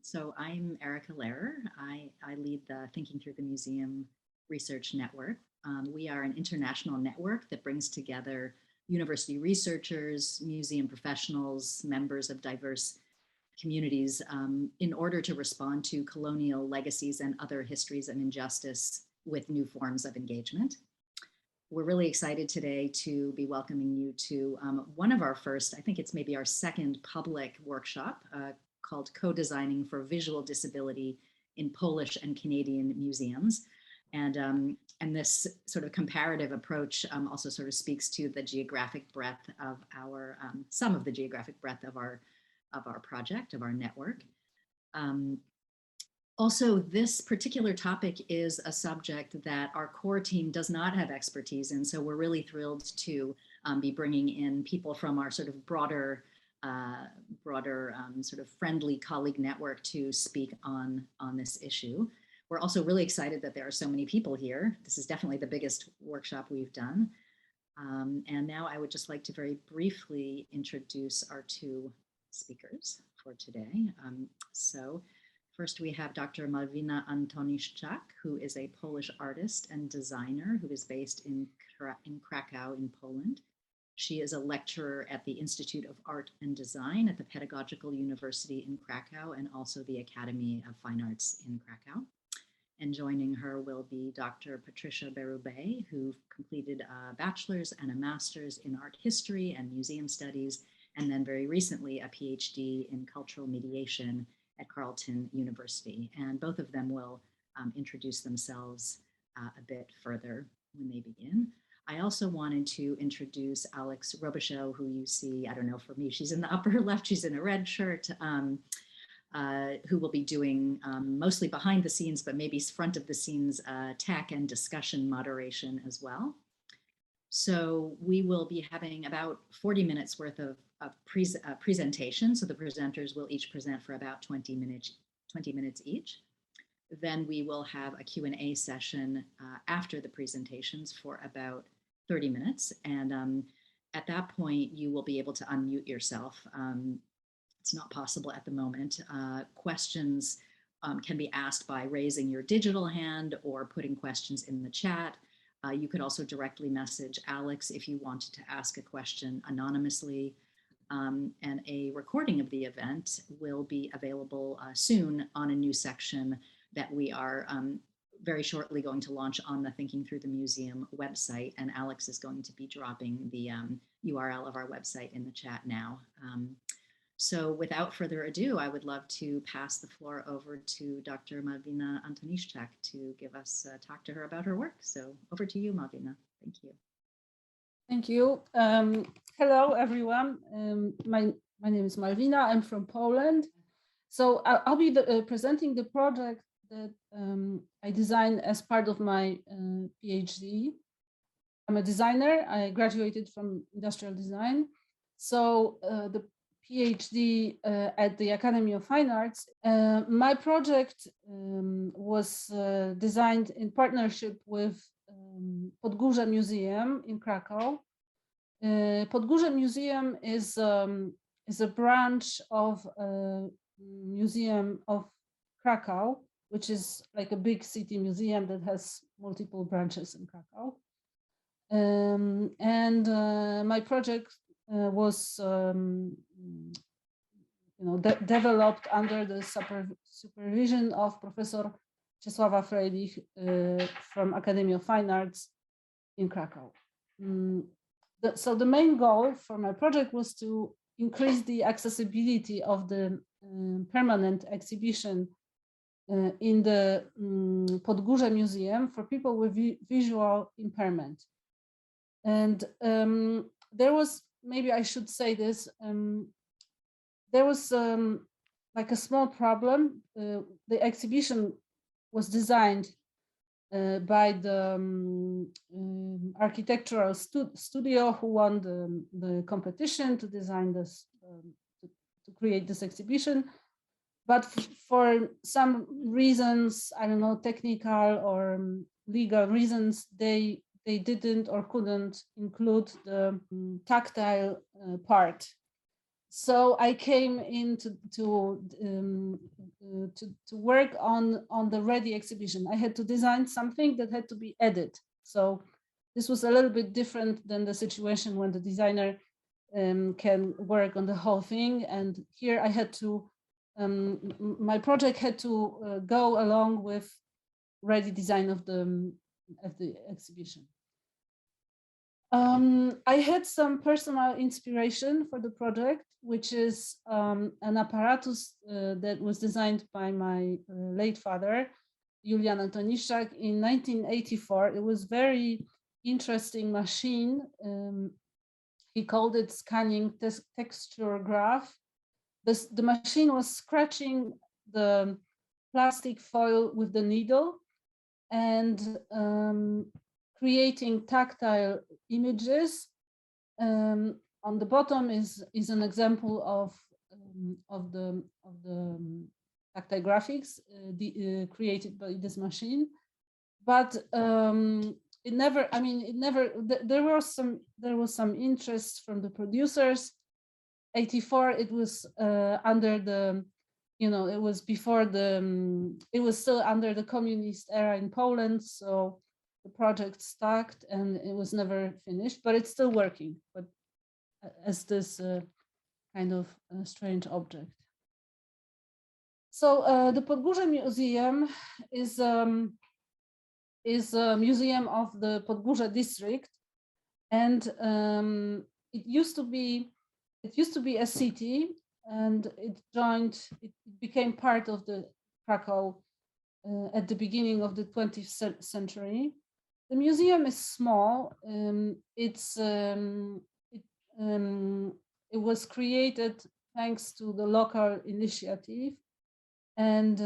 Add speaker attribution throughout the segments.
Speaker 1: So I'm Erica Lehrer. I lead the Thinking Through the Museum Research Network. We are an international network that brings together university researchers, museum professionals, members of diverse communities in order to respond to colonial legacies and other histories of injustice with new forms of engagement. We're really excited today to be welcoming you to one of our first, I think it's maybe our second public workshop called Co-Designing for Visual Disability in Polish and Canadian Museums. And this sort of comparative approach also sort of speaks to the geographic breadth of our, some of the geographic breadth of our project, of our network. Also, this particular topic is a subject that our core team does not have expertise in, so we're really thrilled to be bringing in people from our sort of broader sort of friendly colleague network to speak on this issue. We're also really excited that there are so many people here. This is definitely the biggest workshop we've done. And now I would just like to very briefly introduce our two speakers for today. So first we have Dr. Malwina Antoniszczak, who is a Polish artist and designer who is based in Krakow in Poland. She is a lecturer at the Institute of Art and Design at the Pedagogical University in Krakow and also the Academy of Fine Arts in Krakow. And joining her will be Dr. Patricia Bérubé, who completed a bachelor's and a master's in art history and museum studies, and then very recently a PhD in cultural mediation at Carleton University. And both of them will introduce themselves a bit further when they begin. I also wanted to introduce Alex Robichaud, who you see, I don't know, for me, she's in the upper left, she's in a red shirt, who will be doing mostly behind the scenes, but maybe front of the scenes tech and discussion moderation as well. So we will be having about 40 minutes worth of presentation. So the presenters will each present for about 20 minutes each. Then we will have a Q&A session after the presentations for about 30 minutes. And at that point, you will be able to unmute yourself. It's not possible at the moment. Questions can be asked by raising your digital hand or putting questions in the chat. You could also directly message Alex if you wanted to ask a question anonymously. And a recording of the event will be available soon on a new section that we are very shortly going to launch on the Thinking Through the Museum website. And Alex is going to be dropping the URL of our website in the chat now. So without further ado, I would love to pass the floor over to Dr. Malwina Antoniszczak to give us talk to her about her work. So over to you, Malwina. Thank you.
Speaker 2: Thank you. Hello, everyone. My name is Malwina. I'm from Poland. So I'll be presenting the project that I designed as part of my PhD. I'm a designer. I graduated from industrial design. So the PhD at the Academy of Fine Arts. My project was designed in partnership with Podgórze Museum in Krakow. Podgórze Museum is a branch of Museum of Krakow, which is like a big city museum that has multiple branches in Krakow. My project was developed under the supervision of Professor Czesława Freilich from Academy of Fine Arts in Krakow. So the main goal for my project was to increase the accessibility of the permanent exhibition in the Podgórze Museum for people with visual impairment. And there was, maybe I should say this, there was like a small problem. The exhibition was designed by the architectural studio who won the competition to design this, to create this exhibition. But for some reasons, I don't know, technical or legal reasons, they didn't or couldn't include the tactile part. So I came in to work on the ready exhibition. I had to design something that had to be edited. So this was a little bit different than the situation when the designer can work on the whole thing. And here I had to, my project had to go along with ready design of the exhibition. I had some personal inspiration for the project, which is an apparatus that was designed by my late father, Julian Antoniszczak, in 1984. It was very interesting machine. He called it scanning texture graph. The machine was scratching the plastic foil with the needle and creating tactile images. On the bottom is an example of the tactile graphics created by this machine, but it never. I mean, it never. There was some interest from the producers. 84. It was under the, you know, it was before the. It was still under the communist era in Poland, so the project stuck and it was never finished, but it's still working, but as this kind of strange object. So the Podgórze Museum is a museum of the Podgórze district, and it used to be a city, and it became part of the Krakow at the beginning of the 20th century. The museum is small. It was created thanks to the local initiative, and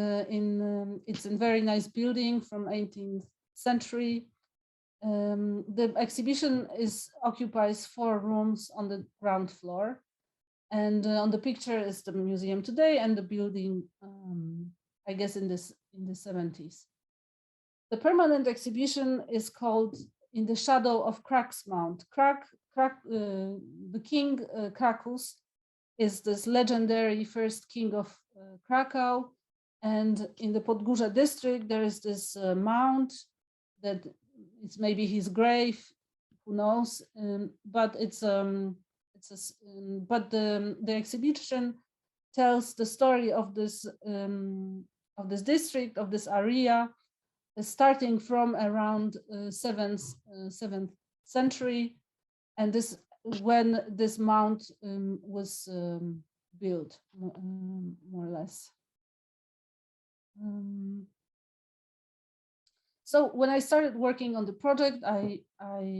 Speaker 2: it's a very nice building from 18th century. The exhibition occupies 4 rooms on the ground floor, and on the picture is the museum today and the building, I guess in the 70s. The permanent exhibition is called In the Shadow of Krak's Mount. The king Krakus is this legendary first king of Krakow, and in the Podgórze district there is this mount that it's maybe his grave, who knows? But the exhibition tells the story of this district, of this area, starting from around 7th century, and this when this mount was built, more or less. So when I started working on the project, I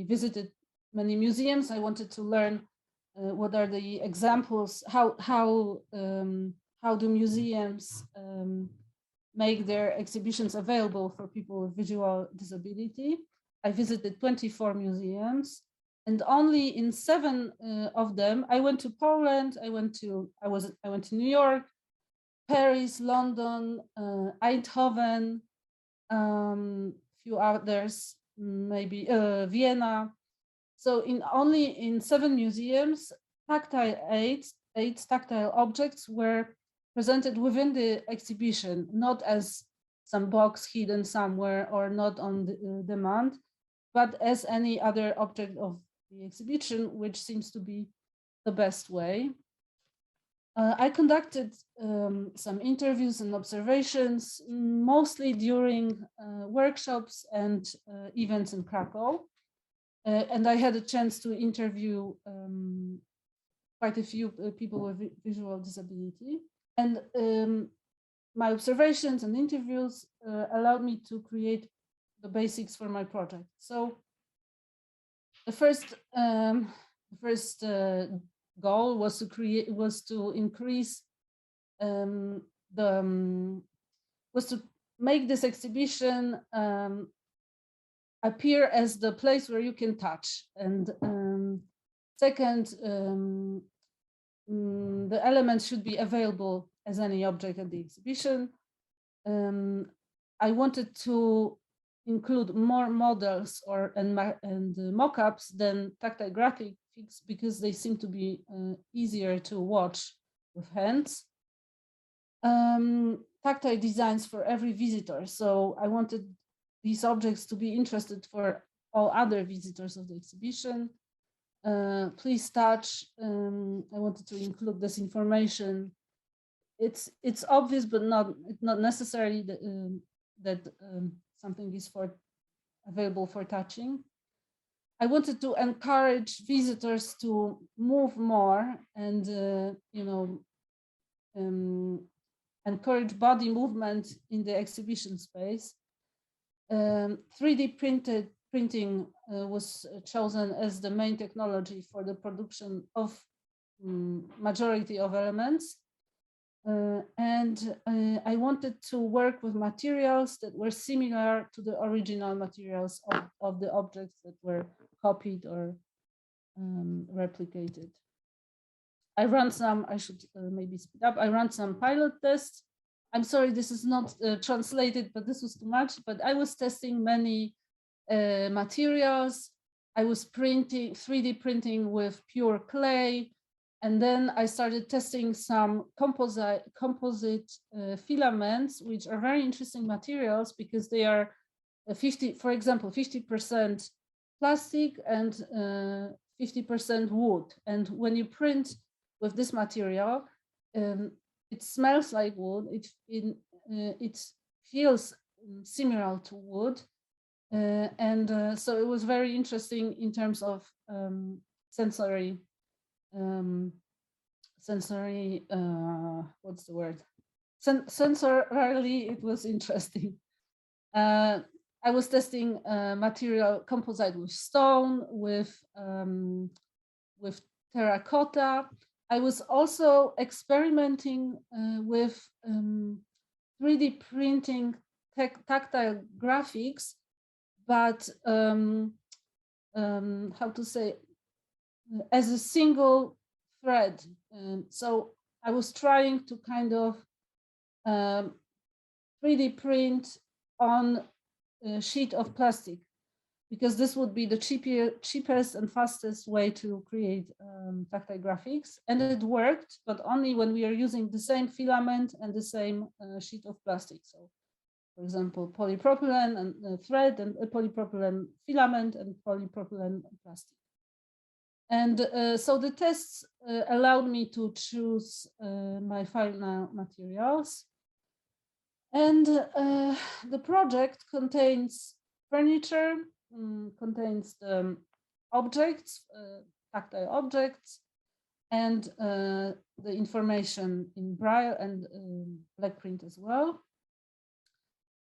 Speaker 2: visited many museums. I wanted to learn what are the examples, how do museums make their exhibitions available for people with visual disability. I visited 24 museums, and only in 7 of them, I went to Poland, I went to New York, Paris, London, Eindhoven, few others, maybe Vienna. So only in 7 museums, tactile aids, tactile objects were presented within the exhibition, not as some box hidden somewhere or not on demand, but as any other object of the exhibition, which seems to be the best way. I conducted some interviews and observations, mostly during workshops and events in Krakow. And I had a chance to interview quite a few people with visual disability. And my observations and interviews allowed me to create the basics for my project. So the first goal was to make this exhibition appear as the place where you can touch. And second, the elements should be available as any object at the exhibition. I wanted to include more models and mock-ups than tactile graphic graphics because they seem to be easier to watch with hands. Tactile designs for every visitor. So I wanted these objects to be interested for all other visitors of the exhibition. Please touch. I wanted to include this information. It's obvious, but not necessarily that something is available for touching. I wanted to encourage visitors to move more and encourage body movement in the exhibition space. 3D printing was chosen as the main technology for the production of majority of elements. I wanted to work with materials that were similar to the original materials of the objects that were copied or replicated. I ran some, I should maybe speed up. I ran some pilot tests. I'm sorry, this is not translated, but this was too much. But I was testing many materials. I was 3D printing with pure clay. And then I started testing some composite filaments, which are very interesting materials because they are 50% plastic and 50% wood. And when you print with this material, it smells like wood. It feels similar to wood. So it was very interesting in terms of sensory, what's the word? Sensorily, it was interesting. I was testing material composite with stone, with terracotta. I was also experimenting with 3D printing tactile graphics, but how to say, as a single thread. So I was trying to kind of 3D print on a sheet of plastic, because this would be the cheapest and fastest way to create tactile graphics. And it worked, but only when we are using the same filament and the same sheet of plastic. So, for example, polypropylene and thread, and polypropylene filament and polypropylene plastic. And so the tests allowed me to choose my final materials. And the project contains furniture, contains the objects, tactile objects, and the information in Braille and black print as well.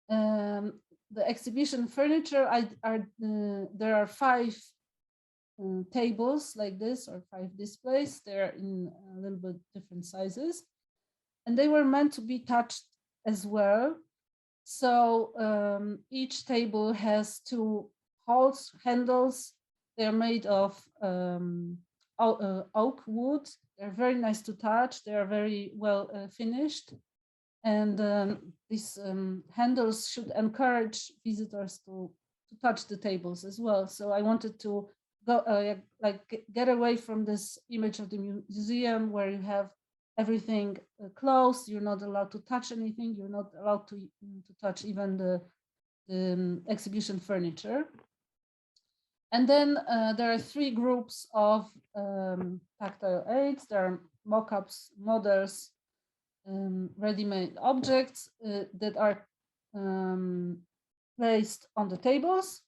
Speaker 2: The exhibition furniture, there are 5 tables like this, or 5 displays. They're in a little bit different sizes, and they were meant to be touched as well. So each table has 2 handles. They're made of oak wood. They're very nice to touch. They are very well finished. And these handles should encourage visitors to touch the tables as well. So I wanted to go get away from this image of the museum where you have everything closed. You're not allowed to touch anything. You're not allowed to touch even the exhibition furniture. And then there are 3 groups of tactile aids. There are mock-ups, models, ready-made objects that are placed on the tables.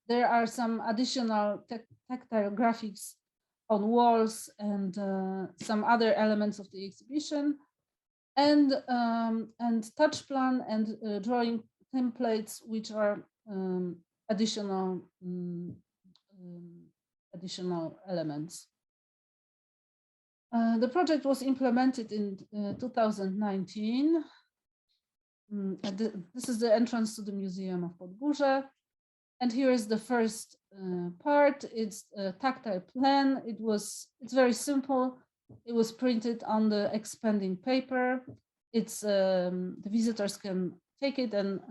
Speaker 2: There are some additional tactile graphics on walls and some other elements of the exhibition, and touch plan and drawing templates, which are additional elements. The project was implemented in 2019. This is the entrance to the Museum of Podgórze. And here is the first part. It's a tactile plan. It's very simple. It was printed on the expanding paper. It's the visitors can take it and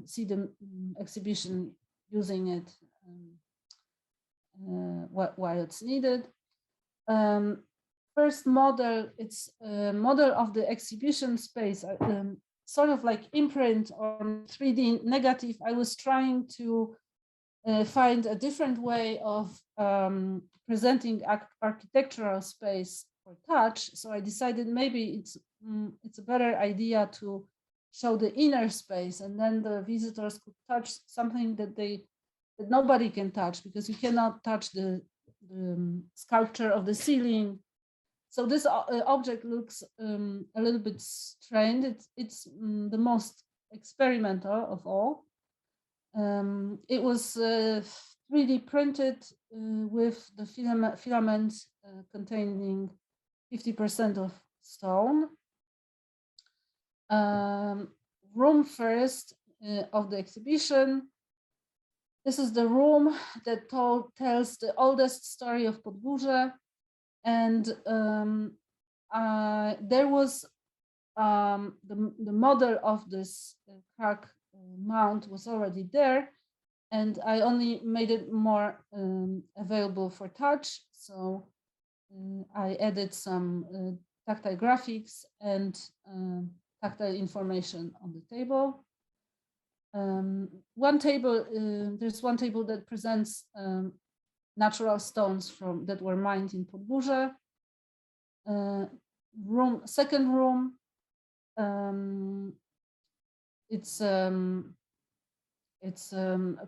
Speaker 2: see the exhibition using it while it's needed. first model, it's a model of the exhibition space, sort of like imprint or 3D negative. I was trying to find a different way of presenting architectural space for touch. So I decided maybe it's a better idea to show the inner space, and then the visitors could touch something that nobody can touch, because you cannot touch the sculpture of the ceiling. So this object looks a little bit strange. It's the most experimental of all. It was 3D printed with the filaments containing 50% of stone. Room first of the exhibition. This is the room that tells the oldest story of Podgórze, and there was the model of this crack mount was already there, and I only made it more available for touch. So I added some tactile graphics and tactile information on the table. There's one table that presents natural stones that were mined in Podgórze. Second room, it's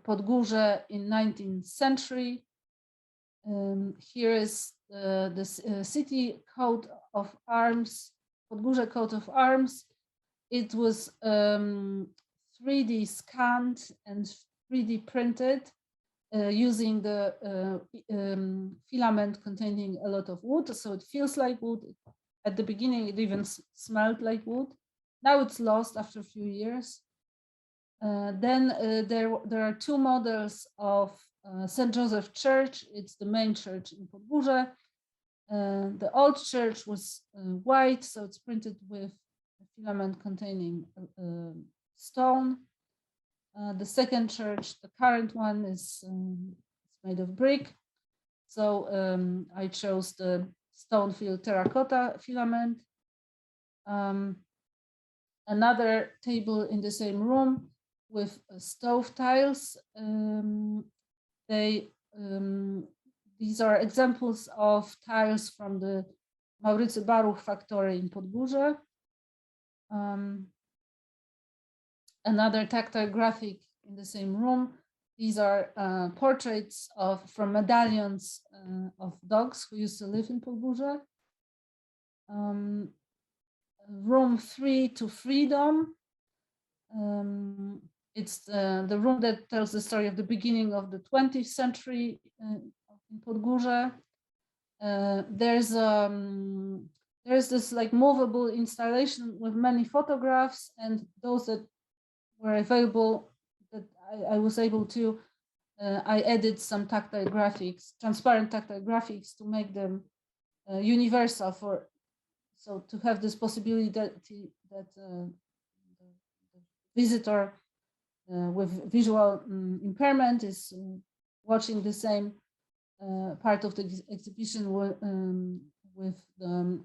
Speaker 2: Podgórze in 19th century. Here is the city coat of arms, Podgórze coat of arms. It was 3D scanned and 3D printed using the filament containing a lot of wood, so it feels like wood. At the beginning, it even smelled like wood. Now it's lost after a few years. Then there are two models of St. Joseph Church. It's the main church in Podgórze. The old church was white, so it's printed with a filament containing stone. The second church, the current one, is made of brick. So I chose the stone-filled terracotta filament. Another table in the same room with stove tiles. These are examples of tiles from the Maurycy Baruch factory in Podgórze. Another tactile graphic in the same room. These are portraits from medallions of dogs who used to live in Podgórze. Room 3 to Freedom. It's the room that tells the story of the beginning of the 20th century in Podgórze. There's this like movable installation with many photographs, and those that were available that I was able to, I added some tactile graphics, transparent tactile graphics, to make them universal so to have this possibility that the visitor with visual impairment is watching the same part of the exhibition with the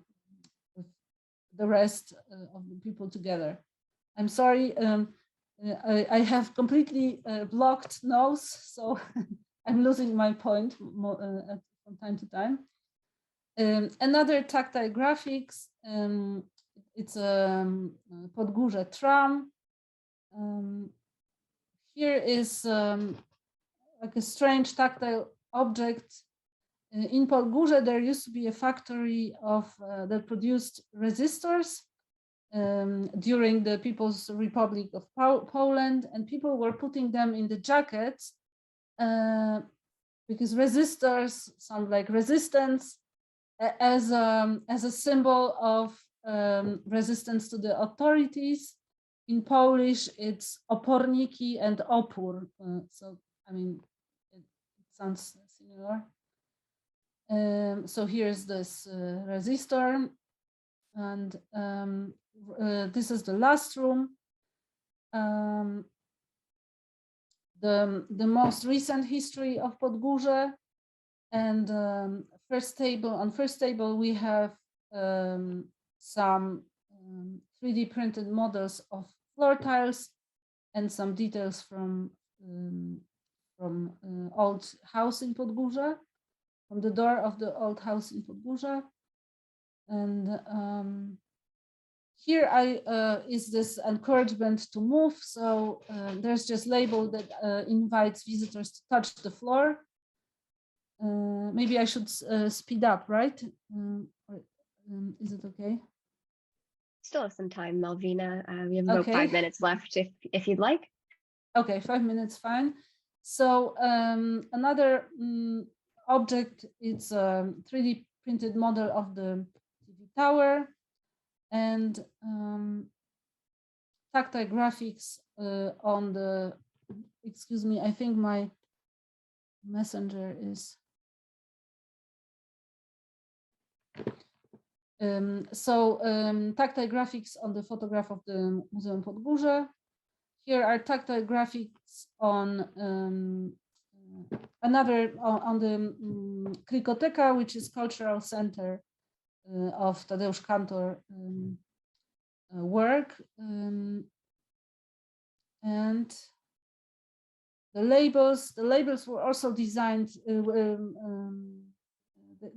Speaker 2: rest of the people together. I'm sorry, I have completely blocked nose, so I'm losing my point from time to time. Another tactile graphics, it's a Podgórze tram. Here is like a strange tactile object. In Podgórze, there used to be a factory that produced resistors during the People's Republic of Poland, and people were putting them in the jackets because resistors sound like resistance, as a symbol of resistance to the authorities. In Polish, it's oporniki and opór. So, I mean, it sounds similar. So here's this resistor, and this is the last room. The most recent history of Podgórze, and first table, we have some 3D printed models of floor tiles and some details from old house in Podgórze, from the door of the old house in Podgórze. And here is this encouragement to move. So there's just label that invites visitors to touch the floor. Maybe I should speed up, right? Is it okay?
Speaker 3: Still have some time, Malvina. We have about 5 minutes left if you'd like.
Speaker 2: Okay, 5 minutes, fine. So another object, it's a 3D printed model of the TV tower, and tactile graphics on the, excuse me, I think my messenger is. Tactile graphics on the photograph of the Muzeum Podgórze. Here are tactile graphics on on the Krikoteka, which is cultural center of Tadeusz Kantor work. And the labels were also designed,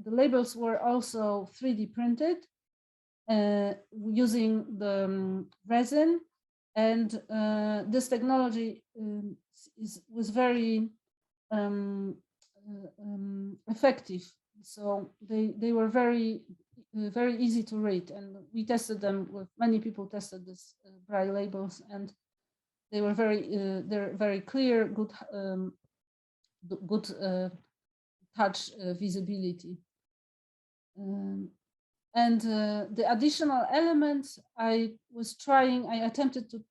Speaker 2: the labels were also 3D printed using the resin, and this technology was very effective. So they were very easy to read, and we tested them with many people tested this braille labels, and they were they're very clear, good touch visibility. And the additional elements I attempted to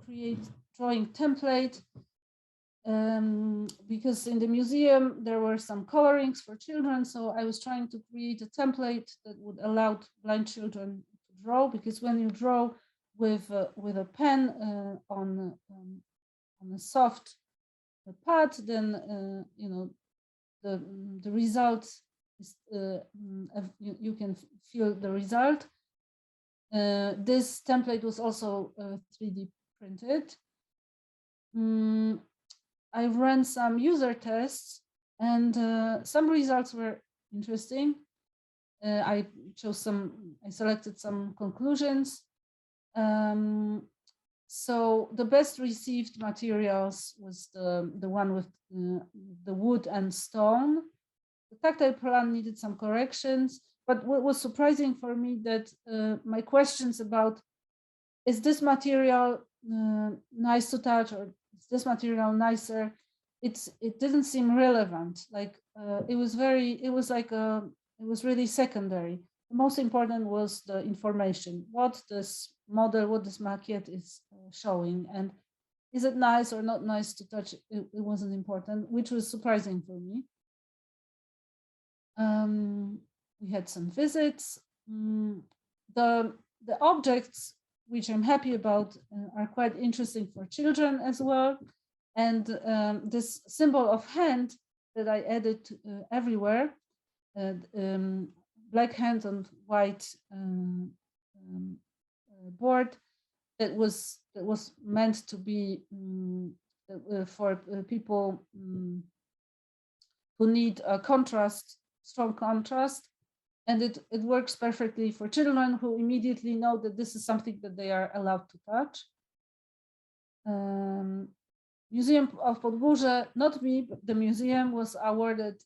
Speaker 2: create drawing template, because in the museum there were some colorings for children, so I was trying to create a template that would allow blind children to draw, because when you draw with a pen on a soft pad, then you know the result is you can feel the result. This template was also 3D printed. I ran some user tests, and some results were interesting. I selected some conclusions. So the best received materials was the one with the wood and stone. The tactile plan needed some corrections, but what was surprising for me that my questions about, is this material nice to touch, or is this material nicer, it didn't seem relevant. Like it was really secondary. The most important was the information, what this model, what this maquette is showing, and is it nice or not nice to touch. It wasn't important, which was surprising for me. We had some visits. The objects, which I'm happy about, are quite interesting for children as well. And this symbol of hand that I added everywhere, black hand on white board, that was meant to be for people who need a contrast, strong contrast, and it works perfectly for children who immediately know that this is something that they are allowed to touch. Museum of Podgórze, not me, but the museum was awarded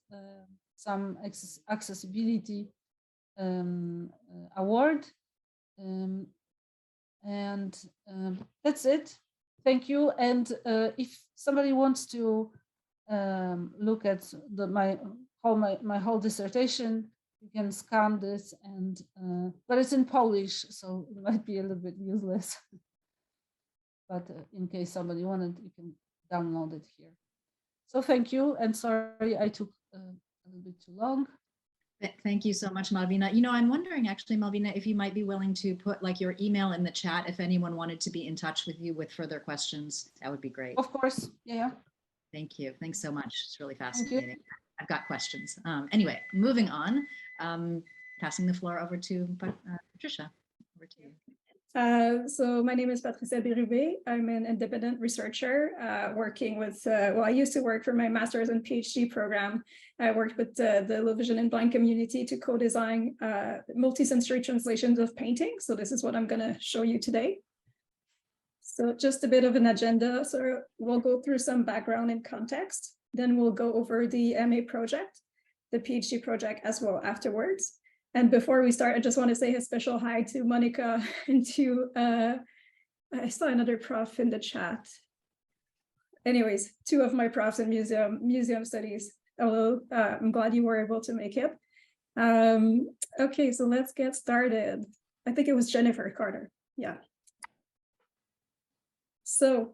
Speaker 2: some accessibility award, and that's it. Thank you. And if somebody wants to look at my whole dissertation, you can scan this, and but it's in Polish, so it might be a little bit useless. But in case somebody wanted, you can download it here. So thank you, and sorry I took a little bit too long.
Speaker 1: Thank you so much, Malvina. You know, I'm wondering actually, Malvina, if you might be willing to put like your email in the chat if anyone wanted to be in touch with you with further questions. That would be great.
Speaker 2: Of course, yeah.
Speaker 1: Thank you. Thanks so much. It's really fascinating. I've got questions. Anyway, moving on, passing the floor over to Patricia. Over to you.
Speaker 4: So my name is Patricia Bérubé. I'm an independent researcher working with, well, I used to work for my master's and PhD program. I worked with the low vision and blind community to co-design multi-sensory translations of paintings. So this is what I'm going to show you today. So just a bit of an agenda. So we'll go through some background and context. Then we'll go over the MA project, the PhD project as well afterwards. And before we start, I just want to say a special hi to Monica and to, I saw another prof in the chat. Anyways, two of my profs in museum studies. Hello, I'm glad you were able to make it. Okay, so let's get started. I think it was Jennifer Carter, yeah. So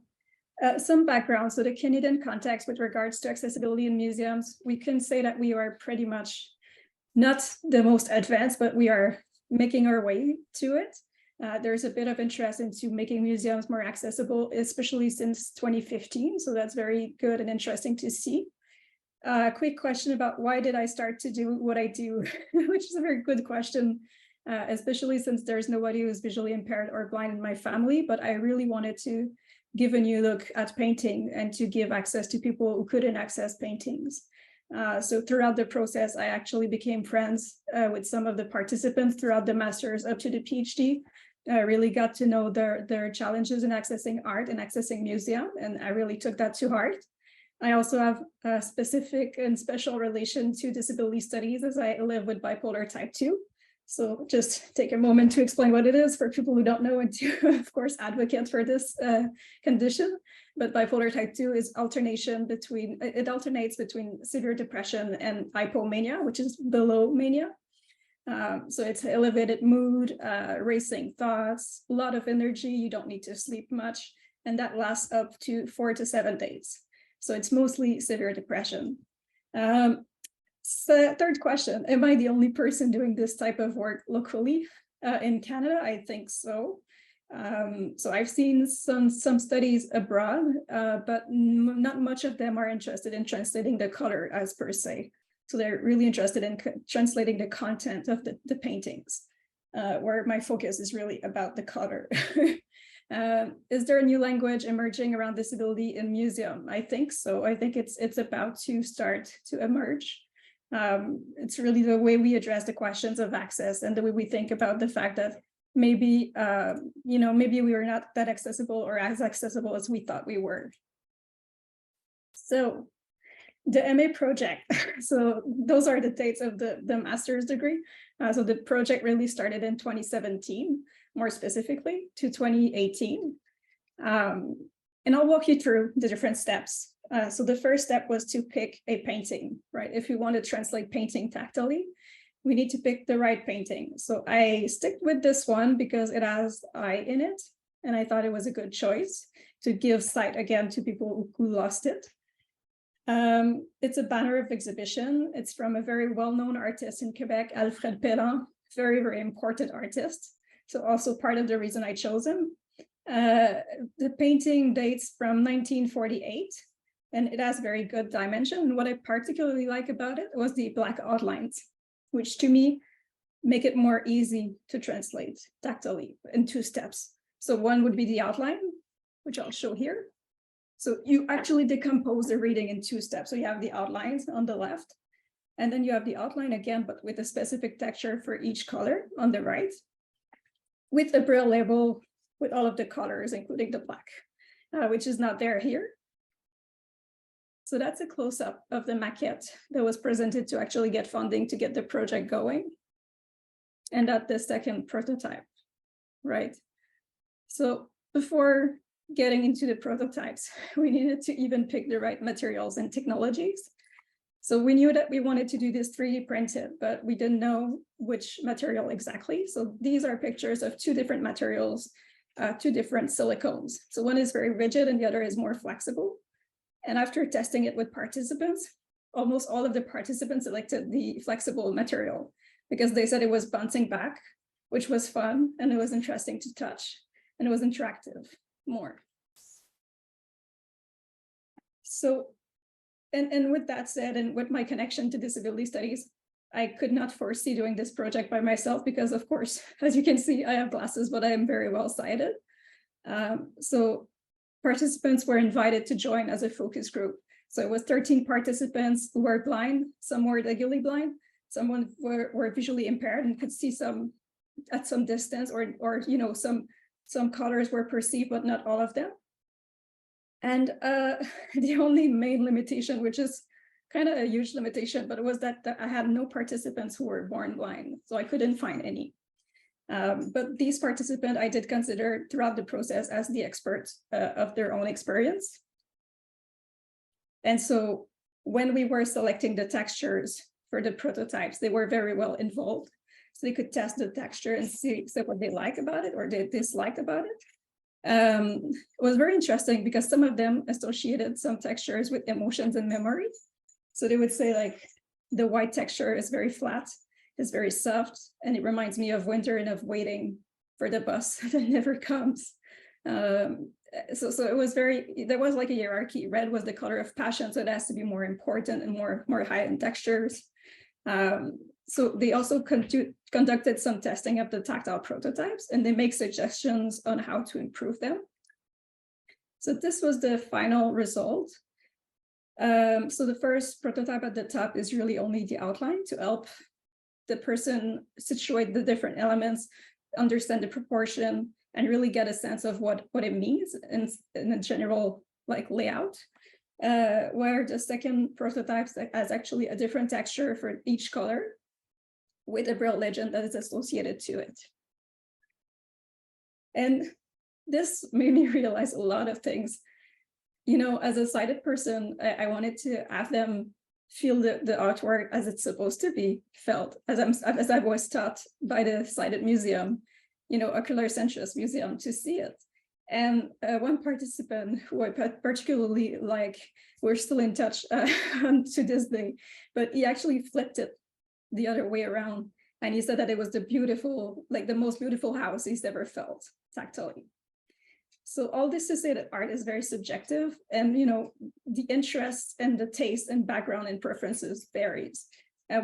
Speaker 4: some background, so the Canadian context with regards to accessibility in museums, we can say that we are pretty much not the most advanced, but we are making our way to it. There's a bit of interest into making museums more accessible, especially since 2015. So that's very good and interesting to see. Quick question about why did I start to do what I do, which is a very good question, especially since there's nobody who's visually impaired or blind in my family, but I really wanted to give a new look at painting and to give access to people who couldn't access paintings. So throughout the process, I actually became friends with some of the participants throughout the master's up to the PhD. I really got to know their challenges in accessing art and accessing museum, and I really took that to heart. I also have a specific and special relation to disability studies as I live with bipolar type 2. So just take a moment to explain what it is for people who don't know and to, of course, advocate for this condition. But bipolar type 2 is it alternates between severe depression and hypomania, which is below mania. So it's elevated mood, racing thoughts, a lot of energy, you don't need to sleep much, and that lasts up to 4 to 7 days. So it's mostly severe depression. So third question, am I the only person doing this type of work locally in Canada? I think so. So I've seen some studies abroad, but not much of them are interested in translating the color as per se. So they're really interested in translating the content of the paintings, where my focus is really about the color. Is there a new language emerging around disability in museum? I think so. I think it's about to start to emerge. It's really the way we address the questions of access and the way we think about the fact that maybe, maybe we were not that accessible or as accessible as we thought we were. So the MA project, so those are the dates of the master's degree. So the project really started in 2017, more specifically to 2018. And I'll walk you through the different steps. So the first step was to pick a painting, right? If we want to translate painting tactily, we need to pick the right painting. So I stick with this one because it has eye in it. And I thought it was a good choice to give sight again to people who lost it. It's a banner of exhibition. It's from a very well-known artist in Quebec, Alfred Pellan, very, very important artist. So also part of the reason I chose him. The painting dates from 1948. And it has very good dimension. And what I particularly like about it was the black outlines, which to me make it more easy to translate tactily in 2 steps. So one would be the outline, which I'll show here. So you actually decompose the reading in 2 steps. So you have the outlines on the left, and then you have the outline again, but with a specific texture for each color on the right, with a Braille label with all of the colors, including the black, which is not there here. So that's a close-up of the maquette that was presented to actually get funding to get the project going. And that's the second prototype, right? So before getting into the prototypes, we needed to even pick the right materials and technologies. So we knew that we wanted to do this 3D printed, but we didn't know which material exactly. So these are pictures of 2 different materials, 2 different silicones. So one is very rigid and the other is more flexible. And after testing it with participants, almost all of the participants selected the flexible material because they said it was bouncing back, which was fun and it was interesting to touch and it was interactive more. So And with that said, and with my connection to disability studies, I could not foresee doing this project by myself because, of course, as you can see, I have glasses, but I am very well sighted. So participants were invited to join as a focus group. So it was 13 participants who were blind, some were legally blind, some were visually impaired and could see some at some distance, or you know, some colors were perceived, but not all of them. And the only main limitation, which is kind of a huge limitation, but it was that I had no participants who were born blind, so I couldn't find any. But these participants I did consider throughout the process as the experts of their own experience. And so when we were selecting the textures for the prototypes, they were very well involved. So they could test the texture and see what they like about it or they dislike about it. It was very interesting because some of them associated some textures with emotions and memory. So they would say like the white texture is very flat, it's very soft, and it reminds me of winter and of waiting for the bus that never comes. So it was there was like a hierarchy. Red was the color of passion, so it has to be more important and more high in textures. So they also conducted some testing of the tactile prototypes, and they make suggestions on how to improve them. So this was the final result. So the first prototype at the top is really only the outline to help the person situate the different elements, understand the proportion, and really get a sense of what it means in a general like layout. Where the second prototype has actually a different texture for each color with a Braille legend that is associated to it. And this made me realize a lot of things. You know, as a sighted person, I wanted to have them feel the artwork as it's supposed to be felt, as I was taught by the Sighted Museum, you know, Ocular Sensuous Museum, to see it. And one participant who I particularly like, we're still in touch to this day, but he actually flipped it the other way around. And he said that it was the most beautiful house he's ever felt tactily. So all this to say that art is very subjective, and you know, the interest and the taste and background and preferences varies.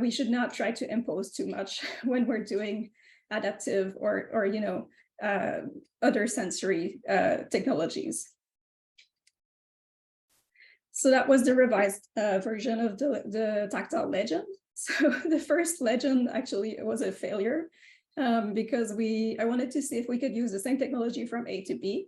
Speaker 4: We should not try to impose too much when we're doing adaptive or you know, other sensory technologies. So that was the revised version of the tactile legend. So the first legend actually was a failure because I wanted to see if we could use the same technology from A to B.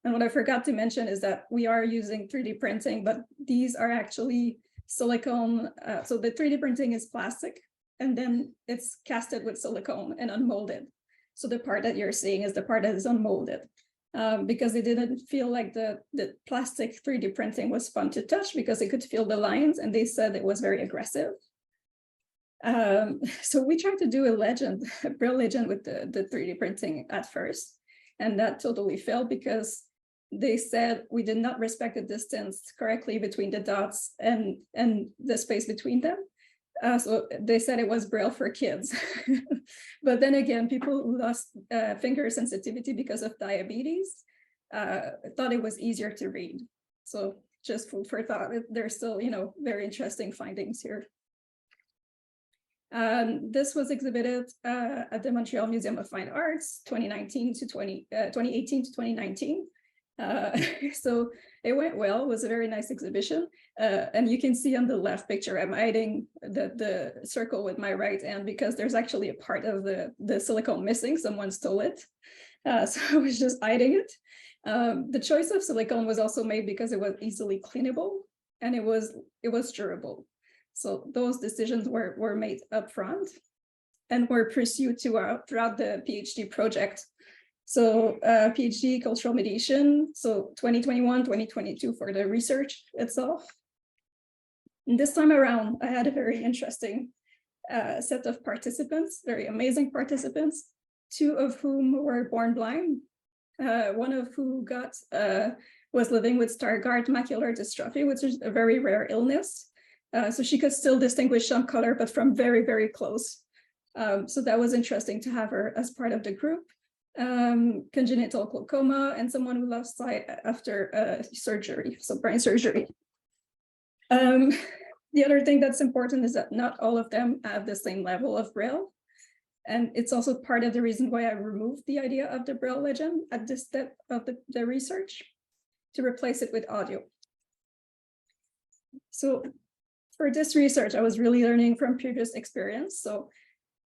Speaker 4: And what I forgot to mention is that we are using 3D printing, but these are actually silicone. So the 3D printing is plastic, and then it's casted with silicone and unmolded. So the part that you're seeing is the part that is unmolded, because they didn't feel like the plastic 3D printing was fun to touch because they could feel the lines, and they said it was very aggressive. So we tried to do a Braille legend with the 3D printing at first, and that totally failed because they said we did not respect the distance correctly between the dots and the space between them. So they said it was Braille for kids. But then again, people who lost finger sensitivity because of diabetes thought it was easier to read. So just food for thought. There's still, you know, very interesting findings here. This was exhibited at the Montreal Museum of Fine Arts, 2018 to 2019. So it went well. It was a very nice exhibition. And you can see on the left picture, I'm hiding the circle with my right hand because there's actually a part of the silicone missing. Someone stole it. So I was just hiding it. The choice of silicone was also made because it was easily cleanable and it was durable. So those decisions were made upfront and were pursued throughout the PhD project. So PhD cultural mediation, so 2021, 2022 for the research itself. And this time around, I had a very interesting set of participants, very amazing participants, 2 of whom were born blind, one of who was living with Stargardt macular dystrophy, which is a very rare illness. So she could still distinguish some color, but from very, very close. So that was interesting to have her as part of the group. Congenital glaucoma, and someone who lost sight after surgery, so brain surgery. The other thing that's important is that not all of them have the same level of Braille. And it's also part of the reason why I removed the idea of the Braille legend at this step of the research to replace it with audio. So for this research, I was really learning from previous experience. So,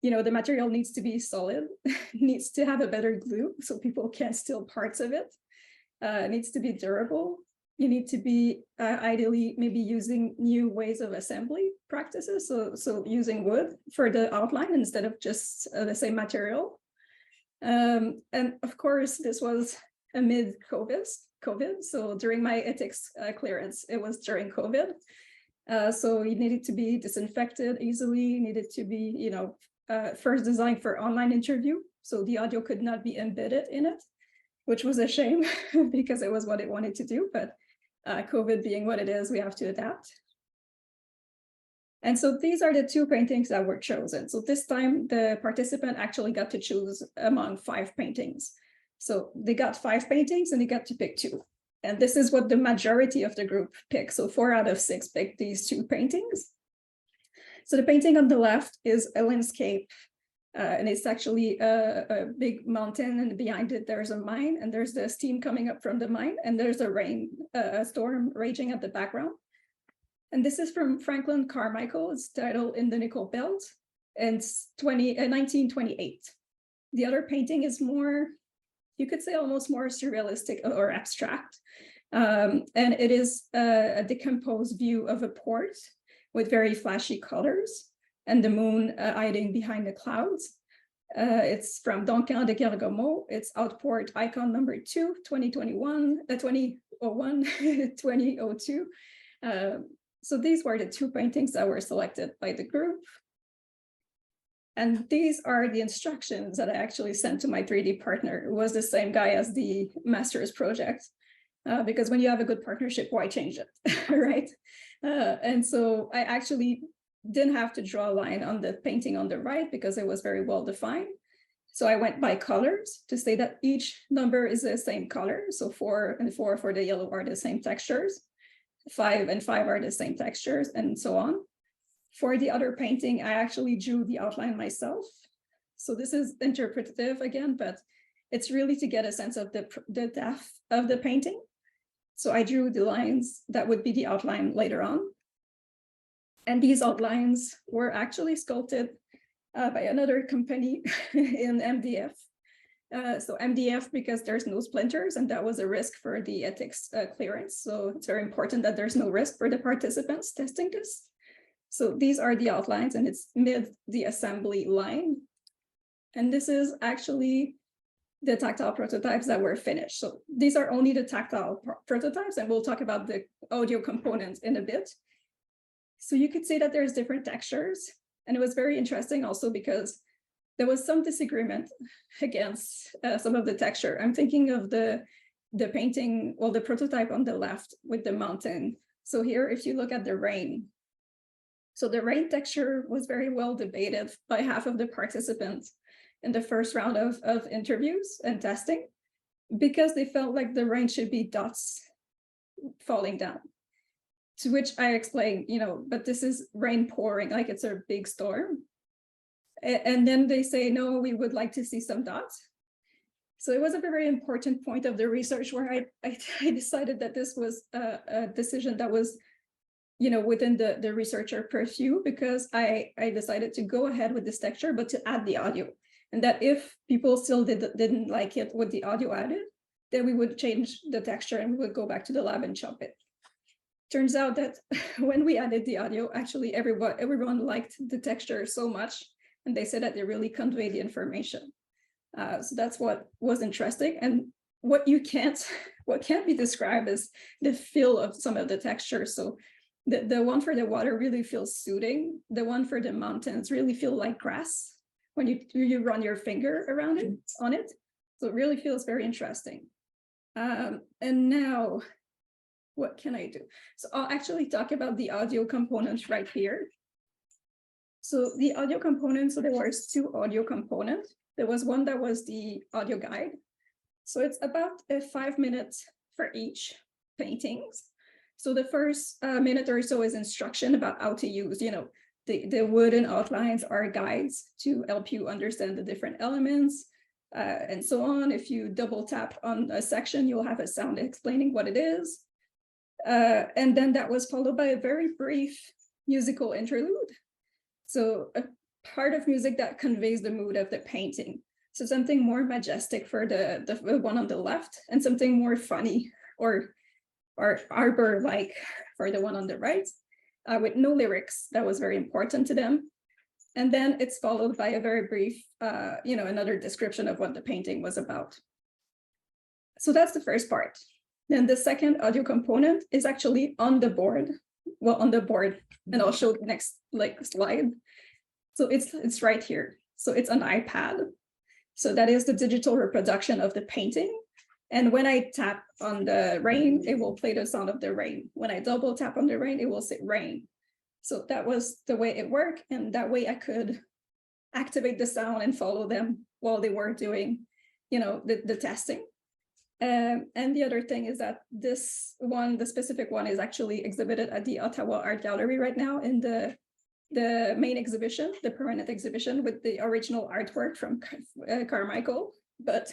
Speaker 4: you know, the material needs to be solid, needs to have a better glue so people can't steal parts of it. It needs to be durable. You need to be ideally maybe using new ways of assembly practices. So using wood for the outline instead of just the same material. And of course, this was amid COVID. So during my ethics clearance, it was during COVID. So it needed to be disinfected easily, needed to be, you know, first designed for online interview. So the audio could not be embedded in it, which was a shame because it was what it wanted to do. But COVID being what it is, we have to adapt. And so these are the two paintings that were chosen. So this time the participant actually got to choose among 5 paintings. So they got 5 paintings and they got to pick 2. And this is what the majority of the group picked. So 4 out of 6 picked these 2 paintings. So the painting on the left is a landscape. And it's actually a big mountain, and behind it there's a mine, and there's the steam coming up from the mine, and there's a storm raging at the background. And this is from Franklin Carmichael. It's titled In the Nickel Belt, and it's 1928. The other painting is more, you could say almost more surrealistic or abstract. And it is a decomposed view of a port with very flashy colors, and the moon hiding behind the clouds. It's from Duncan de Kergomo. It's Outport Icon number 2, 2021, 2001, 2002. So these were the 2 paintings that were selected by the group. And these are the instructions that I actually sent to my 3D partner, who was the same guy as the master's project. Because when you have a good partnership, why change it, right? And so I actually didn't have to draw a line on the painting on the right because it was very well defined. So I went by colors to say that each number is the same color. So 4 and 4 for the yellow are the same textures. 5 and 5 are the same textures, and so on. For the other painting, I actually drew the outline myself. So this is interpretative again, but it's really to get a sense of the depth of the painting. So I drew the lines that would be the outline later on. And these outlines were actually sculpted by another company in MDF. So MDF, because there's no splinters, and that was a risk for the ethics clearance. So it's very important that there's no risk for the participants testing this. So these are the outlines, and it's mid the assembly line. And this is actually the tactile prototypes that were finished. So these are only the tactile prototypes, and we'll talk about the audio components in a bit. So you could say that there's different textures, and it was very interesting also because there was some disagreement against some of the texture. I'm thinking of the painting, well, the prototype on the left with the mountain. So here, if you look at the rain, so the rain texture was very well debated by half of the participants in the first round of interviews and testing, because they felt like the rain should be dots falling down. To which I explained, you know, but this is rain pouring, like it's a big storm. And then they say, no, we would like to see some dots. So it was a very important point of the research where I decided that this was a decision that was, you know, within the researcher purview, because I decided to go ahead with this texture, but to add the audio. And that if people still didn't like it with the audio added, then we would change the texture and we would go back to the lab and chop it. Turns out that when we added the audio, actually everyone liked the texture so much, and they said that they really conveyed the information. So that's what was interesting. And what can't be described is the feel of some of the textures. So the one for the water really feels soothing. The one for the mountains really feel like grass when you run your finger around it on it. So it really feels very interesting. And now, what can I do? So I'll actually talk about the audio components right here. So the audio components, so there was 2 audio components. There was one that was the audio guide. So it's about 5 minutes for each paintings. So the first minute or so is instruction about how to use, the wooden outlines are guides to help you understand the different elements and so on. If you double tap on a section, you'll have a sound explaining what it is. And then that was followed by a very brief musical interlude. So a part of music that conveys the mood of the painting. So something more majestic for the one on the left, and something more funny or arbor-like for the one on the right, with no lyrics. That was very important to them. And then it's followed by a very brief, another description of what the painting was about. So that's the first part. Then the second audio component is actually on the board. Well, on the board, and I'll show the next slide. So it's right here. So it's an iPad. So that is the digital reproduction of the painting. And when I tap on the rain, it will play the sound of the rain. When I double tap on the rain, it will say rain. So that was the way it worked. And that way I could activate the sound and follow them while they were doing, the testing. And the other thing is that this one, the specific one, is actually exhibited at the Ottawa Art Gallery right now in the main exhibition, the permanent exhibition, with the original artwork from Carmichael. But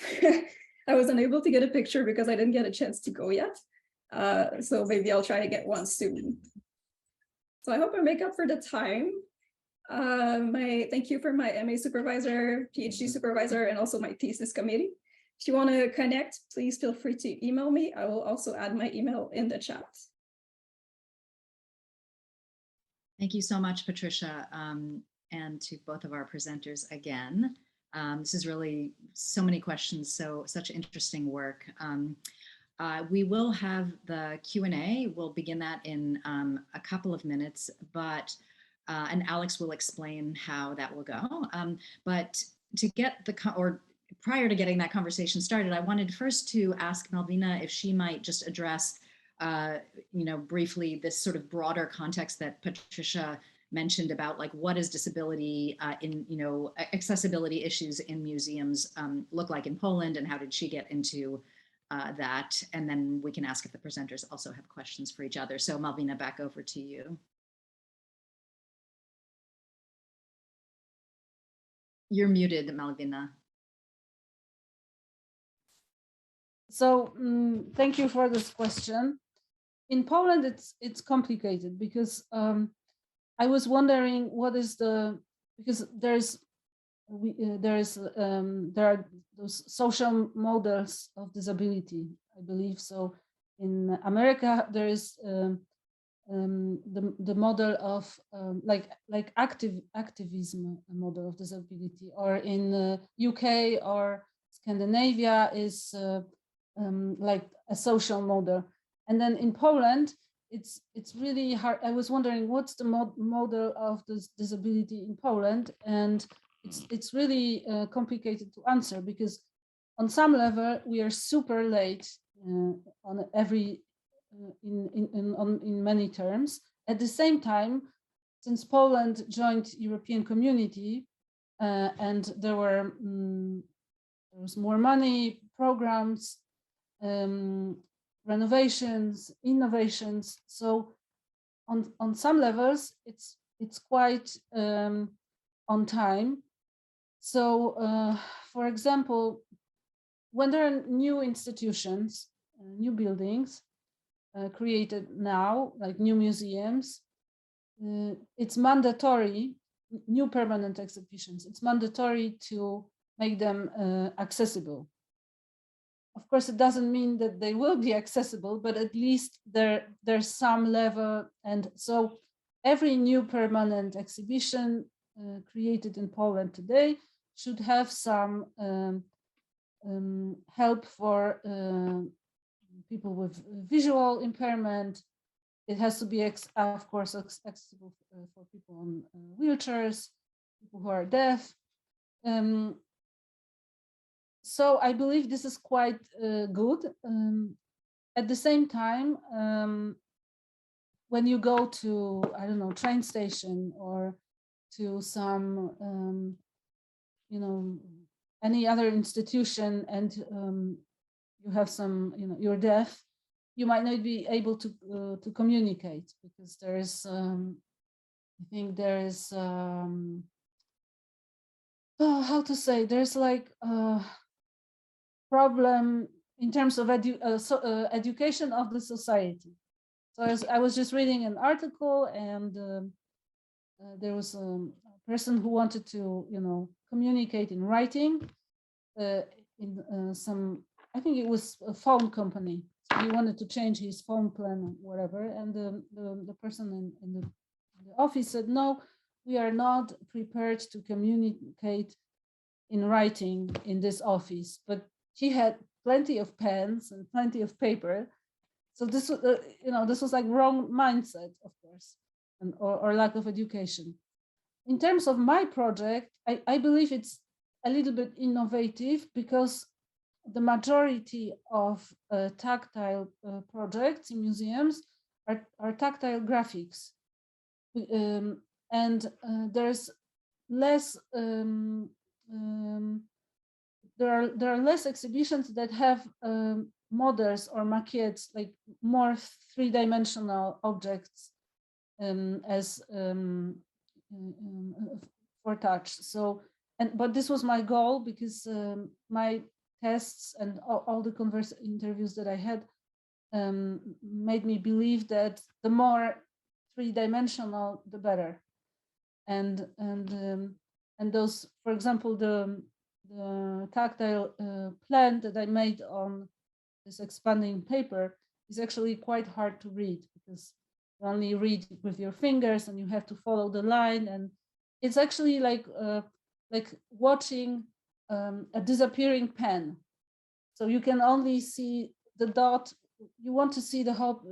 Speaker 4: I was unable to get a picture because I didn't get a chance to go yet. So maybe I'll try to get one soon. So I hope I make up for the time. Thank you for my MA supervisor, PhD supervisor, and also my thesis committee. If you want to connect, please feel free to email me. I will also add my email in the chat.
Speaker 1: Thank you so much, Patricia, and to both of our presenters again. This is really so many questions, such interesting work. We will have the Q&A. We'll begin that in a couple of minutes, and Alex will explain how that will go. But to get prior to getting that conversation started, I wanted first to ask Malvina if she might just address, briefly this sort of broader context that Patricia mentioned about what is disability accessibility issues in museums look like in Poland, and how did she get into that? And then we can ask if the presenters also have questions for each other. So Malvina, back over to you. You're muted, Malvina.
Speaker 2: So thank you for this question. In Poland, it's complicated because I was wondering what is because there are those social models of disability, I believe. So in America, there is the model of activism model of disability, or in UK or Scandinavia is like a social model. And then in Poland, it's really hard. I was wondering what's the model of this disability in Poland, and it's really complicated to answer, because on some level we are super late on every in many terms. At the same time, since Poland joined European Community and there was more money, programs, renovations, innovations. So on some levels, it's quite on time. So for example, when there are new institutions, new buildings created now, like new museums, it's mandatory, new permanent exhibitions, it's mandatory to make them accessible. Of course, it doesn't mean that they will be accessible, but at least there's some level. And so every new permanent exhibition created in Poland today should have some help for people with visual impairment. It has to be, of course, accessible for people on wheelchairs, people who are deaf. So I believe this is quite good. At the same time, when you go to, I don't know, train station or to some, any other institution, and you have some, you're deaf, you might not be able to communicate, because there is I think there is how to say, there's like a problem in terms of education of the society. So I was just reading an article, and there was a person who wanted to, communicate in writing in some, I think it was a phone company. So he wanted to change his phone plan or whatever, and the person in the office said, no, we are not prepared to communicate in writing in this office. But he had plenty of pens and plenty of paper. So this, this was like wrong mindset, of course, and or lack of education. In terms of my project, I believe it's a little bit innovative, because the majority of tactile projects in museums are tactile graphics. And there's less, there are less exhibitions that have models or maquettes, like more three-dimensional objects as for touch. So, but this was my goal, because my tests and all the interviews that I had made me believe that the more three-dimensional, the better. And those, for example, the tactile plan that I made on this expanding paper is actually quite hard to read, because you only read with your fingers and you have to follow the line, and it's actually like watching a disappearing pen. So you can only see the dot. You want to see the whole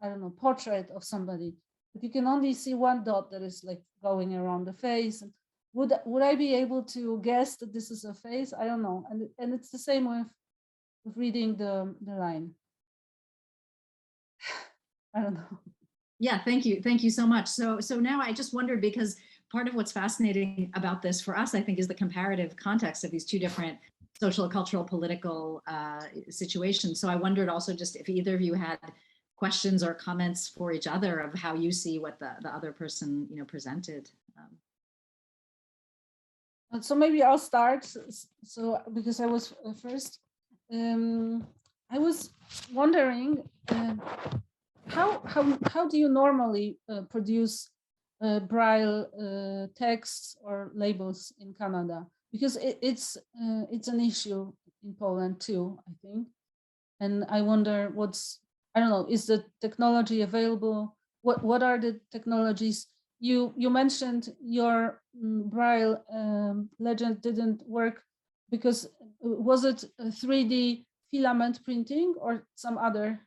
Speaker 2: I don't know, portrait of somebody, but you can only see one dot that is like going around the face. And would I be able to guess that this is a face? I don't know. And it's the same with reading the line. I don't know.
Speaker 1: Yeah, thank you. Thank you so much. So now I just wondered, because part of what's fascinating about this for us, I think, is the comparative context of these two different social, cultural, political situations. So I wondered also just if either of you had questions or comments for each other of how you see what the other person, presented.
Speaker 2: So maybe I'll start. So because I was first, I was wondering how do you normally produce Braille texts or labels in Canada? Because it's an issue in Poland too, I think. And I wonder I don't know, is the technology available? What are the technologies? You mentioned your Braille legend didn't work because, was it a 3D filament printing or some other?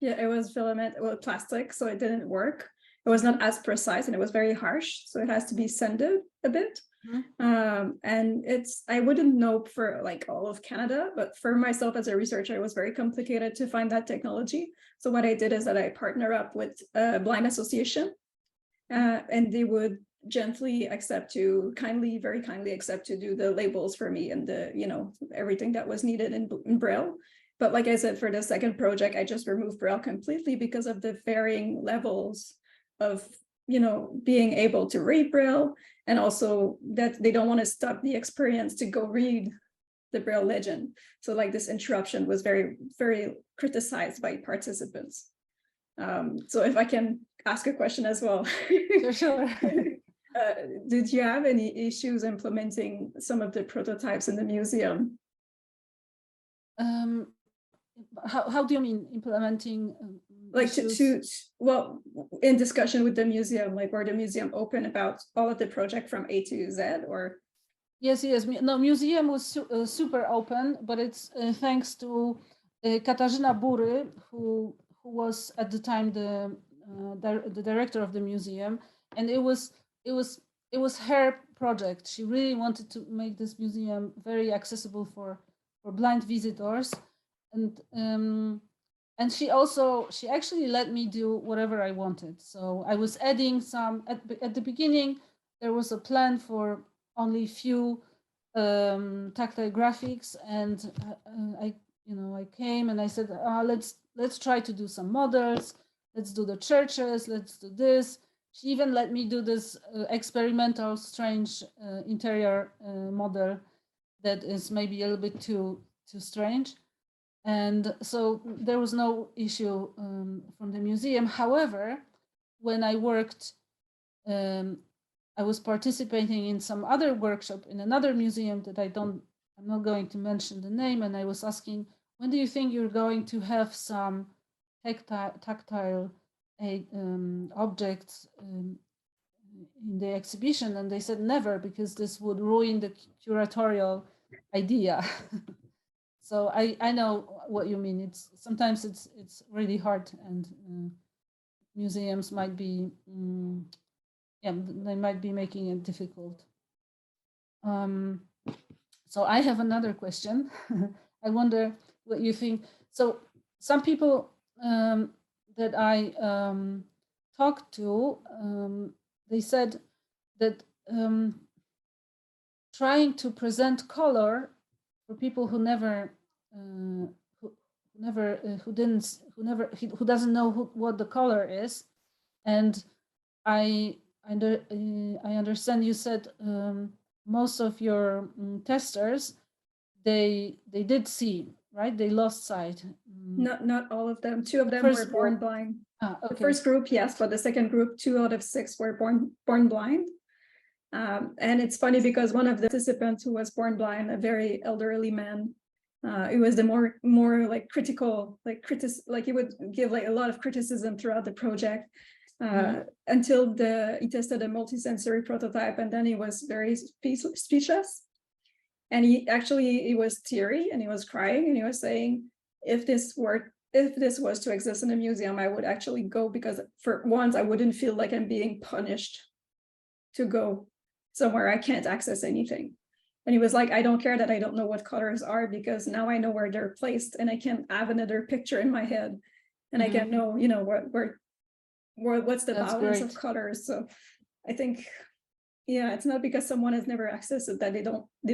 Speaker 4: Yeah, it was filament, well, plastic, so it didn't work. It was not as precise and it was very harsh, so it has to be sanded a bit. Mm-hmm. And I wouldn't know for like all of Canada, but for myself as a researcher, it was very complicated to find that technology. So what I did is that I partner up with a blind association, and they would gently very kindly accept to do the labels for me and everything that was needed in Braille. But like I said, for the second project, I just removed Braille completely because of the varying levels of, being able to read Braille, and also that they don't want to stop the experience to go read the Braille legend. So like this interruption was very, very criticized by participants. So if I can ask a question as well.
Speaker 2: Sure.
Speaker 4: Did you have any issues implementing some of the prototypes in the museum?
Speaker 2: How do you mean implementing?
Speaker 4: Like well, in discussion with the museum, like were the museum open about all of the project from A to Z, or?
Speaker 2: Yes. No, museum was super open, but it's thanks to Katarzyna Bury, who was at the time the director of the museum, and it was her project. She really wanted to make this museum very accessible for blind visitors, and she actually let me do whatever I wanted. So I was adding some at the beginning. There was a plan for only few tactile graphics, and I came and I said, let's try to do some models. Let's do the churches. Let's do this. She even let me do this experimental, strange interior model that is maybe a little bit too strange. And so there was no issue from the museum. However, when I worked, I was participating in some other workshop in another museum that I'm not going to mention the name. And I was asking, when do you think you're going to have some tactile objects in the exhibition? And they said never, because this would ruin the curatorial idea. So I know what you mean. Sometimes it's really hard, and museums might be they might be making it difficult. So I have another question. I wonder what you think. So some people that I talked to, they said that trying to present color for people who doesn't know what the color is, and I understand you said most of your testers they did see, right? They lost sight.
Speaker 4: Not all of them. 2 of them were born blind.
Speaker 2: Okay.
Speaker 4: The first group, yes, but the second group, 2 out of 6 were born blind. And it's funny because one of the participants who was born blind, a very elderly man, it was the more like critical, like he would give like a lot of criticism throughout the project until he tested a multisensory prototype, and then he was very speechless. And he was teary and he was crying and he was saying, if this was to exist in a museum, I would actually go, because for once I wouldn't feel like I'm being punished to go somewhere I can't access anything. And he was like, I don't care that I don't know what colors are, because now I know where they're placed and I can have another picture in my head and I can know, what's the balance of colors. So I think, yeah, it's not because someone has never accessed it that they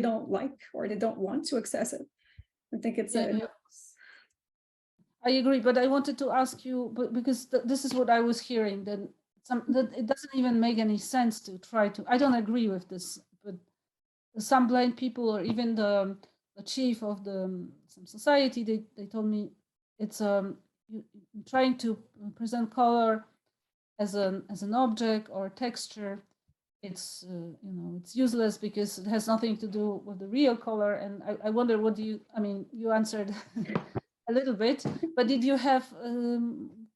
Speaker 4: don't like or they don't want to access it. I think it's
Speaker 2: I agree, but I wanted to ask you, because this is what I was hearing, that it doesn't even make any sense to try to. I don't agree with this, but some blind people, or even the chief of some society, they told me it's trying to present color as an object or texture. It's it's useless because it has nothing to do with the real color. And I wonder, you answered a little bit, but did you have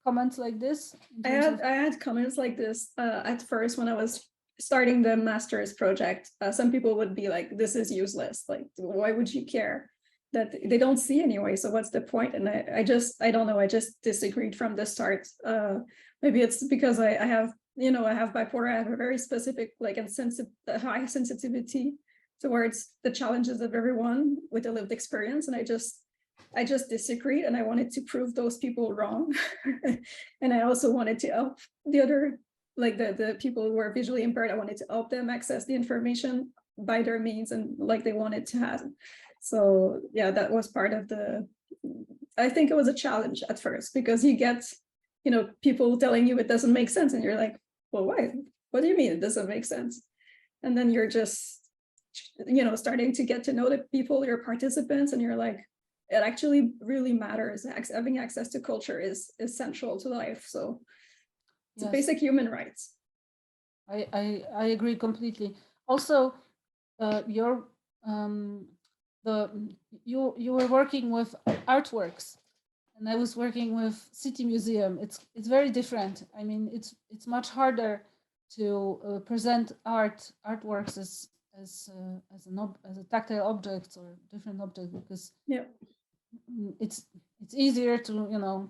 Speaker 2: comments like this?
Speaker 4: I had comments like this at first when I was starting the master's project. Some people would be like, this is useless, like why would you care, that they don't see anyway, so what's the point? And I don't know, I just disagreed from the start. Maybe it's because I have bipolar. I have a very specific high sensitivity towards the challenges of everyone with a lived experience, and I just disagreed, and I wanted to prove those people wrong. And I also wanted to help the other, like the people who are visually impaired. I wanted to help them access the information by their means and like they wanted to have. So yeah, that was part of I think it was a challenge at first, because you get, people telling you it doesn't make sense, and you're like, well, why? What do you mean it doesn't make sense? And then you're just, starting to get to know the people, your participants, and you're like, it actually really matters. Having access to culture is essential to life. So it's a basic human rights.
Speaker 2: I agree completely. Also, you were working with artworks, and I was working with City Museum. It's very different. I mean, it's much harder to present artworks as a tactile object or different object, because it's easier to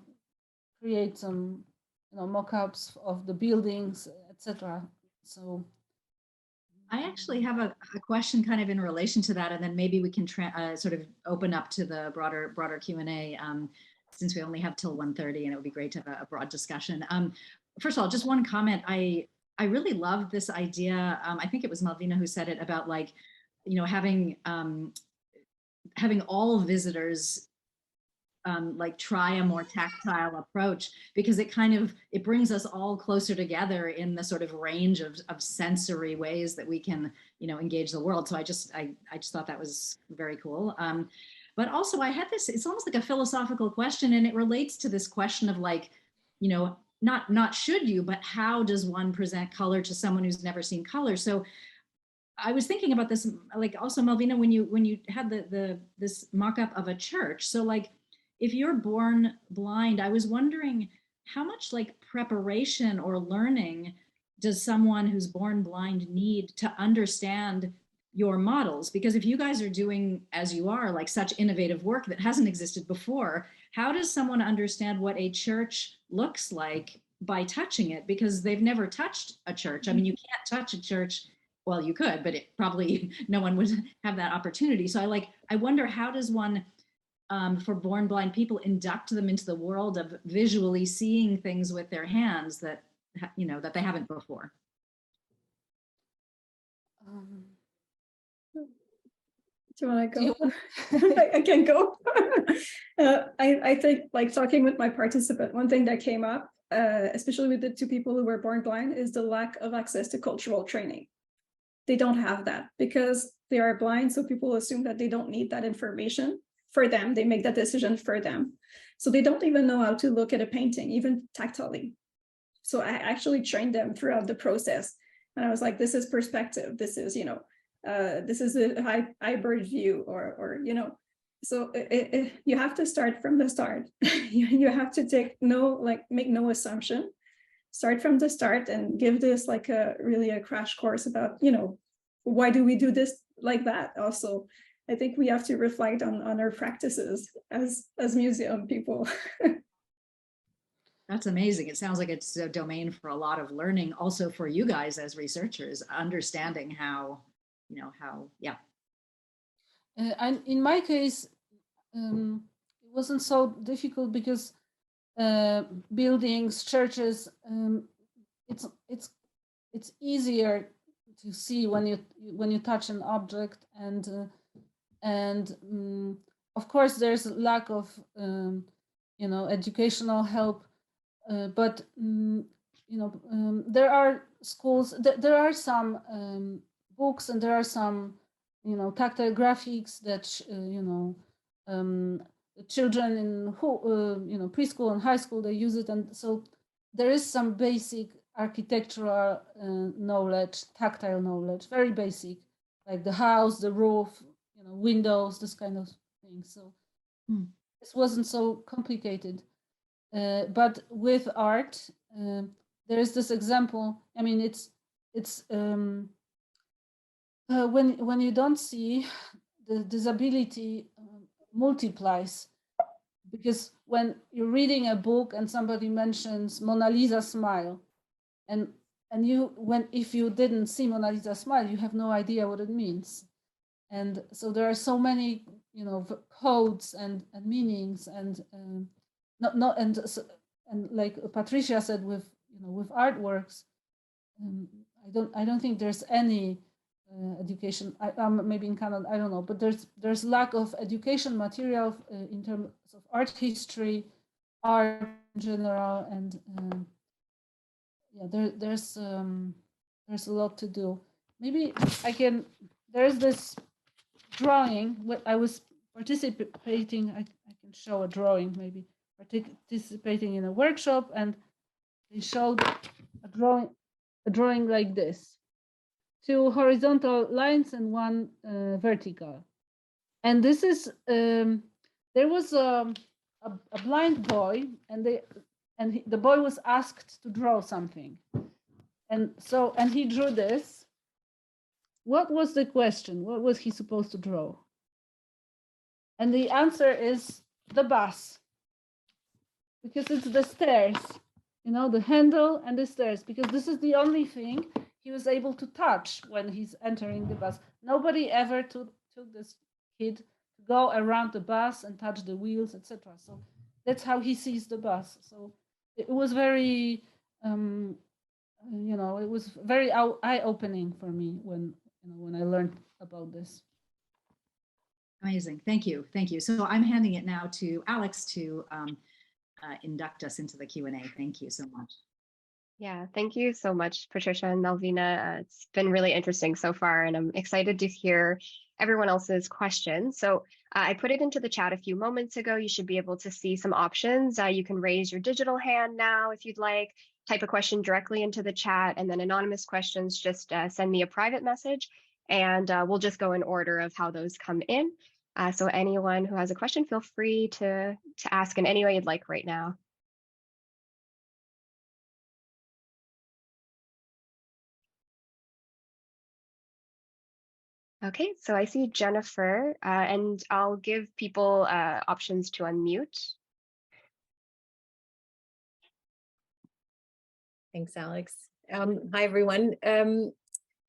Speaker 2: create some mock-ups of the buildings, etc. So
Speaker 1: I actually have a question kind of in relation to that, and then maybe we can sort of open up to the broader Q&A, since we only have till 1:30, and it would be great to have a broad discussion. First of all, just one comment. I really love this idea. I think it was Malvina who said it about having all visitors like try a more tactile approach, because it brings us all closer together in the sort of range of sensory ways that we can, engage the world. So I just thought that was very cool. But also I had this, it's almost like a philosophical question, and it relates to this question of like, not should you, but how does one present color to someone who's never seen color? So I was thinking about this, like also Malvina, when you had this mock-up of a church. So like, if you're born blind, I was wondering how much like preparation or learning does someone who's born blind need to understand your models? Because if you guys are doing, as you are, like such innovative work that hasn't existed before, how does someone understand what a church looks like by touching it? Because they've never touched a church. I mean, you can't touch a church. Well, you could, but it probably no one would have that opportunity. So I wonder, how does one, for born blind people, induct them into the world of visually seeing things with their hands that, that they haven't before?
Speaker 4: Do you want to go? I can go. I think, like, talking with my participant, one thing that came up, especially with the two people who were born blind, is the lack of access to cultural training. They don't have that because they are blind. So people assume that they don't need that information for them. They make that decision for them. So they don't even know how to look at a painting, even tactilely. So I actually trained them throughout the process. And I was like, this is perspective. This is, this is a high bird view, or so you have to start from the start. You have to make no assumption. Start from the start and give this like really a crash course about, why do we do this like that? Also, I think we have to reflect on our practices as museum people.
Speaker 1: That's amazing. It sounds like it's a domain for a lot of learning, also for you guys as researchers, understanding how, yeah.
Speaker 2: And in my case, it wasn't so difficult because buildings, churches, it's easier to see when you touch an object, and of course there's a lack of educational help, but there are schools, there are some books, and there are some tactile graphics that children in preschool and high school, they use it, and so there is some basic architectural knowledge, tactile knowledge, very basic, like the house, the roof, windows, this kind of thing. So this wasn't so complicated. But with art, there is this example. I mean, it's when you don't see, the disability multiplies, because when you're reading a book and somebody mentions Mona Lisa smile, and if you didn't see Mona Lisa smile, you have no idea what it means. And so there are so many codes and meanings, and and like Patricia said, with artworks, I don't think there's any education. Maybe in Canada, I don't know, but there's lack of education material in terms of art history, art in general, and yeah, there's a lot to do. Maybe there's this drawing. What I was participating, I can show a drawing, maybe participating in a workshop, and they showed a drawing like this: 2 horizontal lines and 1 vertical. And this is there was a blind boy, and the boy was asked to draw something, and he drew this. What was the question? What was he supposed to draw? And the answer is the bus, because it's the stairs, the handle and the stairs, because this is the only thing he was able to touch when he's entering the bus. Nobody ever took this kid to go around the bus and touch the wheels, etc. So that's how he sees the bus. So it was very, it was very eye-opening for me when I learned about this.
Speaker 1: Amazing. Thank you. Thank you. So I'm handing it now to Alex to induct us into the Q&A. Thank you so much.
Speaker 3: Yeah, thank you so much, Patricia and Malvina. It's been really interesting so far, and I'm excited to hear everyone else's questions. So I put it into the chat a few moments ago. You should be able to see some options. You can raise your digital hand now if you'd like, type a question directly into the chat, and then anonymous questions, just send me a private message, and we'll just go in order of how those come in. So anyone who has a question, feel free to ask in any way you'd like right now. Okay, so I see Jennifer, and I'll give people options to unmute.
Speaker 5: Thanks, Alex. Hi, everyone.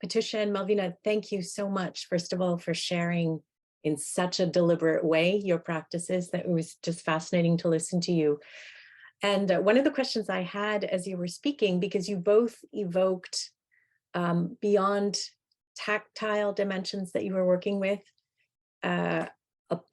Speaker 5: Patricia and Malvina, thank you so much, first of all, for sharing in such a deliberate way your practices. That was just fascinating to listen to you. And one of the questions I had as you were speaking, because you both evoked beyond tactile dimensions that you were working with, a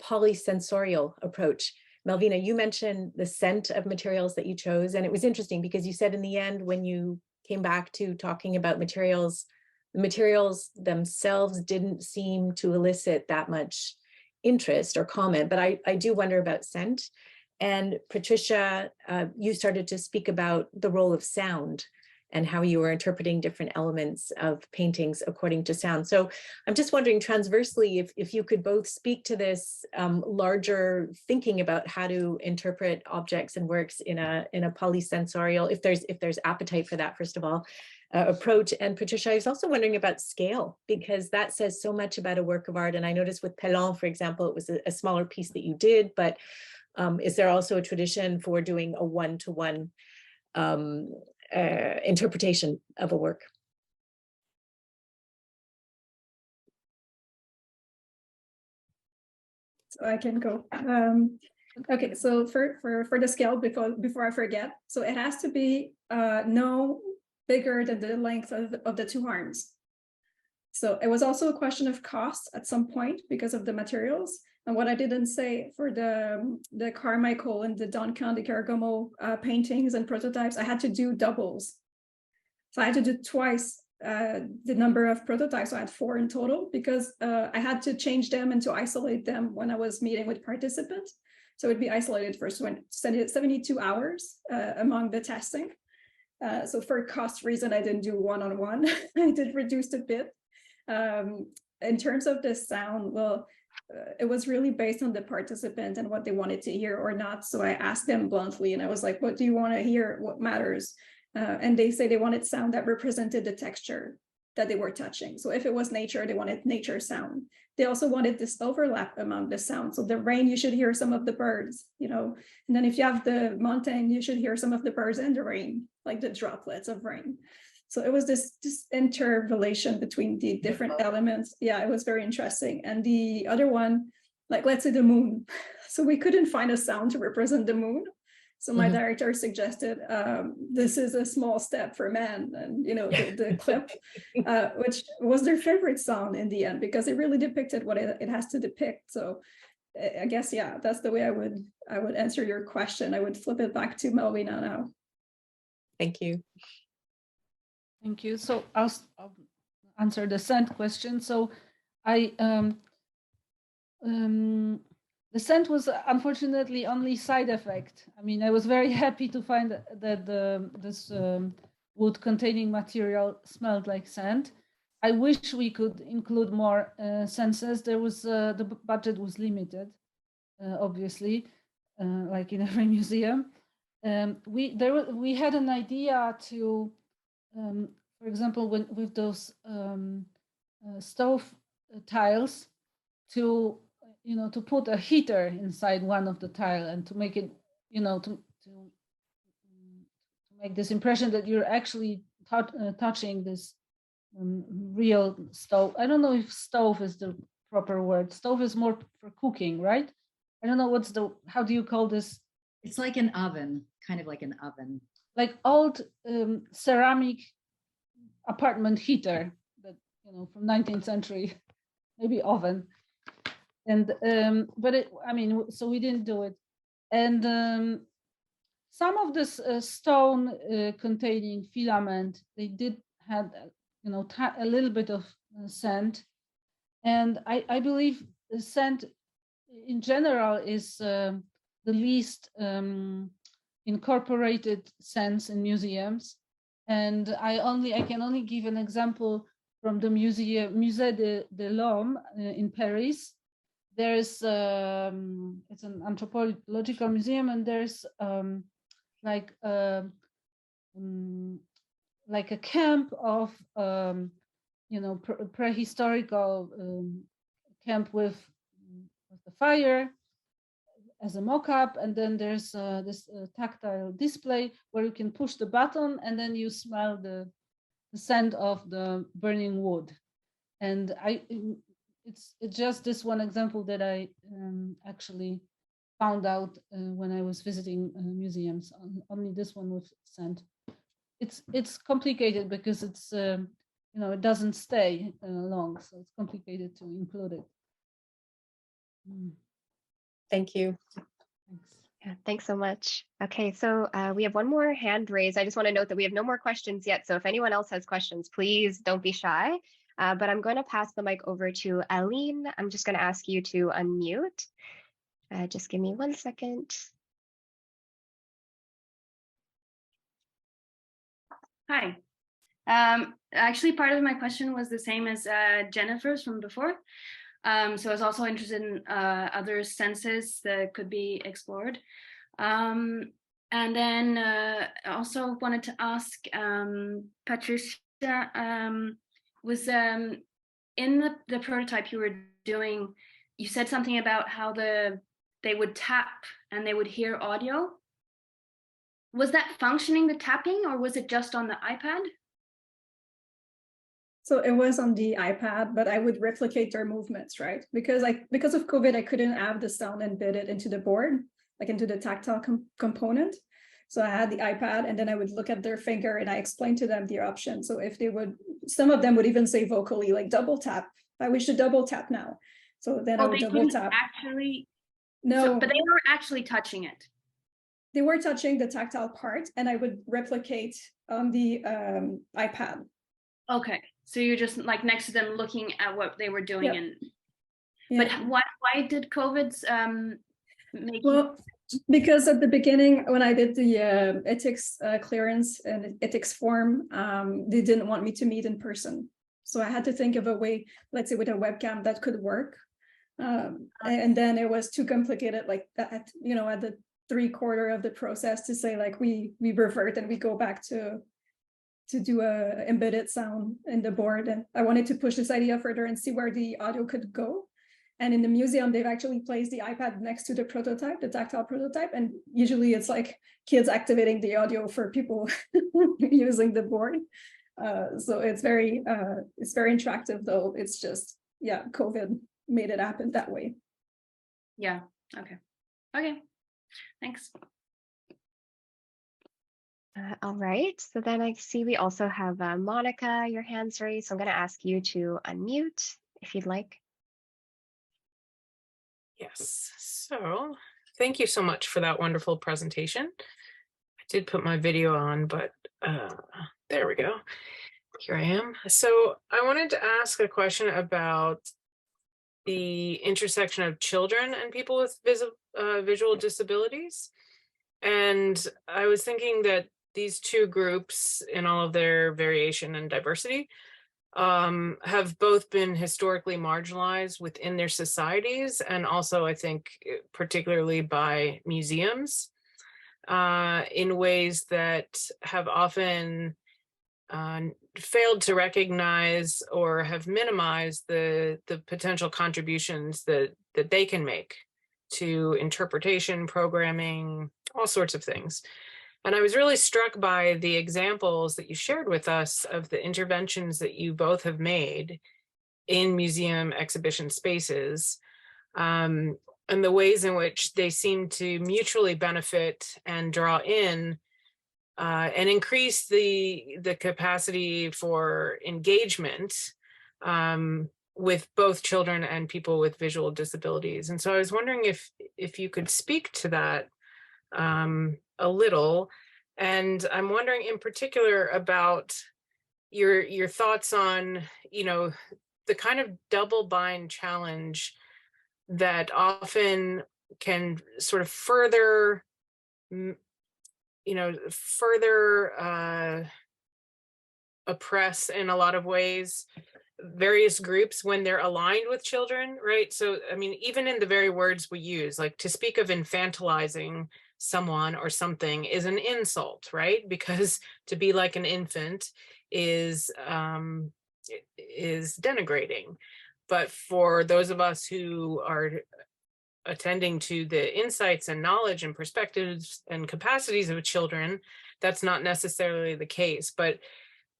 Speaker 5: polysensorial approach. Malvina, you mentioned the scent of materials that you chose, and it was interesting because you said in the end, when you came back to talking about materials, the materials themselves didn't seem to elicit that much interest or comment, but I do wonder about scent. And Patricia, you started to speak about the role of sound and how you were interpreting different elements of paintings according to sound. So I'm just wondering transversely if you could both speak to this larger thinking about how to interpret objects and works in a polysensorial, if there's appetite for that, first of all, approach. And Patricia, I was also wondering about scale, because that says so much about a work of art. And I noticed with Pelon, for example, it was a smaller piece that you did, but is there also a tradition for doing a one-to-one interpretation of a work?
Speaker 4: So I can go. Okay, so for the scale, before I forget, so it has to be no bigger than the length of the two arms. So it was also a question of cost at some point because of the materials. And what I didn't say for the Carmichael and the Duncan de Cargamo paintings and prototypes, I had to do doubles. So I had to do twice the number of prototypes. So I had 4 in total because I had to change them and to isolate them when I was meeting with participants. So it'd be isolated for 72 hours among the testing. So for cost reason, I didn't do one-on-one. I did reduce a bit. In terms of the sound, well, it was really based on the participant and what they wanted to hear or not. So I asked them bluntly, and I was like, what do you want to hear? What matters? And they say they wanted sound that represented the texture that they were touching. So if it was nature, they wanted nature sound. They also wanted this overlap among the sounds. So the rain, you should hear some of the birds, you know, and then if you have the mountain, you should hear some of the birds and the rain, like the droplets of rain. So it was this interrelation between the different elements. Yeah, it was very interesting. And the other one, like, let's say the moon. So we couldn't find a sound to represent the moon. So my director suggested, this is a small step for man, and you know, the clip, which was their favorite sound in the end, because it really depicted what it has to depict. So I guess, yeah, that's the way I would answer your question. I would flip it back to Malvina now.
Speaker 5: Thank you.
Speaker 2: Thank you. So I'll answer the scent question. So the scent was unfortunately only side effect. I mean, I was very happy to find that this wood containing material smelled like scent. I wish we could include more senses. There was the budget was limited, obviously, like in every museum. We had an idea to, for example, with those stove tiles, to put a heater inside one of the tile and to make it, to make this impression that you're actually touching this real stove. I don't know if stove is the proper word. Stove is more for cooking, right? I don't know how do you call this?
Speaker 1: It's like an oven, kind of like an oven.
Speaker 2: Like old ceramic apartment heater that, from 19th century, maybe oven. And but I mean, so we didn't do it. And some of this stone containing filament, they did have, a little bit of scent. And I believe the scent in general is the least incorporated sense in museums. And I can only give an example from the Musée de l'Homme in Paris. There's it's an anthropological museum, and there's like a camp of prehistorical camp with the fire as a mock-up, and then there's this tactile display where you can push the button and then you smell the scent of the burning wood. And it's just this one example that I actually found out when I was visiting museums. Only this one with scent. It's complicated because it's it doesn't stay long, so it's complicated to include it.
Speaker 5: Thank you.
Speaker 2: Thanks.
Speaker 3: Yeah, thanks so much. Okay, so we have one more hand raised. I just want to note that we have no more questions yet. So if anyone else has questions, please don't be shy. But I'm going to pass the mic over to Aline. I'm just going to ask you to unmute. Just give me 1 second.
Speaker 6: Hi. Actually, part of my question was the same as Jennifer's from before. So I was also interested in other senses that could be explored. And then also wanted to ask Patricia, was in the prototype you were doing, you said something about how they would tap and they would hear audio. Was that functioning, the tapping, or was it just on the iPad?
Speaker 4: So it was on the iPad, but I would replicate their movements, right? Because of COVID, I couldn't have the sound embedded into the board, like into the tactile component. So I had the iPad, and then I would look at their finger and I explained to them the option. So if they would, some of them would even say vocally, like double tap. I wish to double tap now. So then I would double tap.
Speaker 6: Actually,
Speaker 4: no,
Speaker 6: but they weren't actually touching it.
Speaker 4: They were touching the tactile part, and I would replicate on the iPad.
Speaker 6: Okay, so you're just like next to them looking at what they were doing.
Speaker 4: Yep.
Speaker 6: And
Speaker 4: Yeah.
Speaker 6: but why did COVID's make
Speaker 4: well, because at the beginning, when I did the ethics clearance and ethics form, they didn't want me to meet in person. So I had to think of a way, let's say with a webcam, that could work. And then it was too complicated, like that, at the 3/4 of the process to say like we revert and we go back to do a embedded sound in the board. And I wanted to push this idea further and see where the audio could go. And in the museum, they've actually placed the iPad next to the prototype, the tactile prototype. And usually it's like kids activating the audio for people using the board. So it's very interactive, though. It's just, yeah, COVID made it happen that way.
Speaker 6: Yeah, okay, thanks.
Speaker 3: All right, so then I see we also have Monica, your hand's raised. So I'm going to ask you to unmute if you'd like.
Speaker 7: Yes, so thank you so much for that wonderful presentation. I did put my video on, but there we go. Here I am. So I wanted to ask a question about the intersection of children and people with visual disabilities. And I was thinking that these two groups, in all of their variation and diversity, have both been historically marginalized within their societies, and also, I think, particularly by museums, in ways that have often failed to recognize or have minimized the potential contributions that they can make to interpretation, programming, all sorts of things. And I was really struck by the examples that you shared with us of the interventions that you both have made in museum exhibition spaces, and the ways in which they seem to mutually benefit and draw in and increase the capacity for engagement with both children and people with visual disabilities. And so I was wondering if you could speak to that a little. And I'm wondering in particular about your thoughts on, you know, the kind of double bind challenge that often can sort of further, you know, further oppress in a lot of ways various groups when they're aligned with children, right? So, I mean, even in the very words we use, like to speak of infantilizing someone or something is an insult, right? Because to be like an infant is denigrating. But for those of us who are attending to the insights and knowledge and perspectives and capacities of children, that's not necessarily the case. But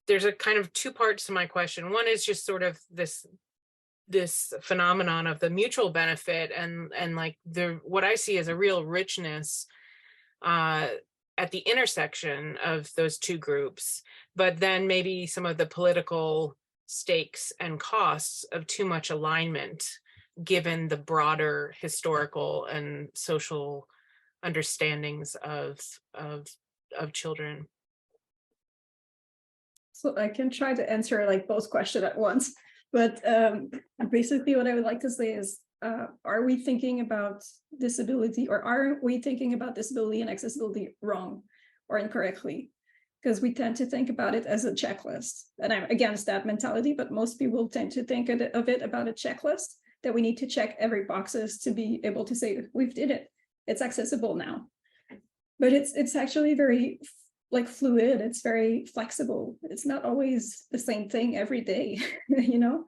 Speaker 7: there's a kind of two parts to my question. One is just sort of this phenomenon of the mutual benefit and like what I see as a real richness at the intersection of those two groups, but then maybe some of the political stakes and costs of too much alignment given the broader historical and social understandings of children.
Speaker 4: So I can try to answer like both questions at once, but basically what I would like to say is, are we thinking about disability, or are we thinking about disability and accessibility wrong or incorrectly? Because we tend to think about it as a checklist, and I'm against that mentality, but most people tend to think of it about a checklist that we need to check every boxes to be able to say we've did it, it's accessible now. But it's actually very like fluid, it's very flexible. It's not always the same thing every day, you know?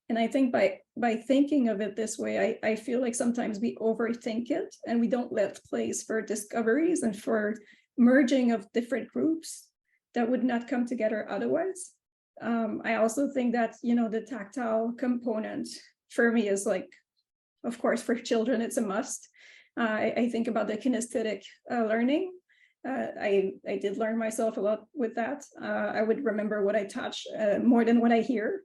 Speaker 4: And I think by thinking of it this way, I feel like sometimes we overthink it and we don't let place for discoveries and for merging of different groups that would not come together otherwise. I also think that, you know, the tactile component for me is like, of course, for children, it's a must. I think about the kinesthetic learning. I did learn myself a lot with that. I would remember what I touch more than what I hear.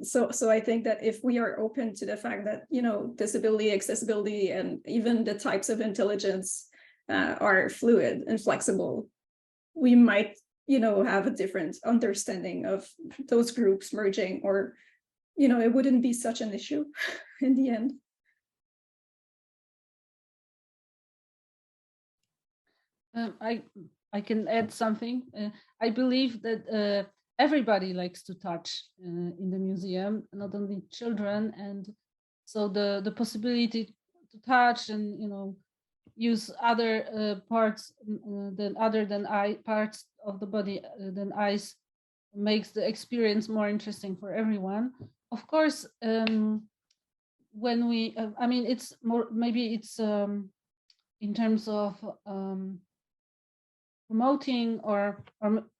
Speaker 4: So I think that if we are open to the fact that, you know, disability, accessibility, and even the types of intelligence are fluid and flexible, we might, you know, have a different understanding of those groups merging, or, you know, it wouldn't be such an issue in the end.
Speaker 2: I can add something. I believe that everybody likes to touch in the museum, not only children, and so the possibility to touch and, you know, use other parts parts of the body than eyes makes the experience more interesting for everyone. Of course, when we, I mean, it's more, maybe it's in terms of promoting or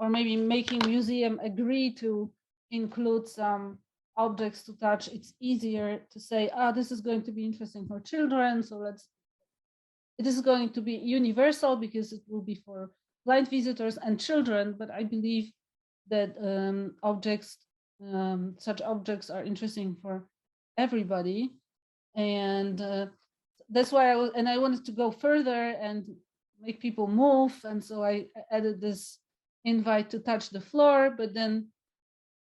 Speaker 2: maybe making museum agree to include some objects to touch. It's easier to say, this is going to be interesting for children, so it is going to be universal because it will be for blind visitors and children. But I believe that such objects are interesting for everybody, and that's why I wanted to go further and make people move, and so I added this invite to touch the floor. But then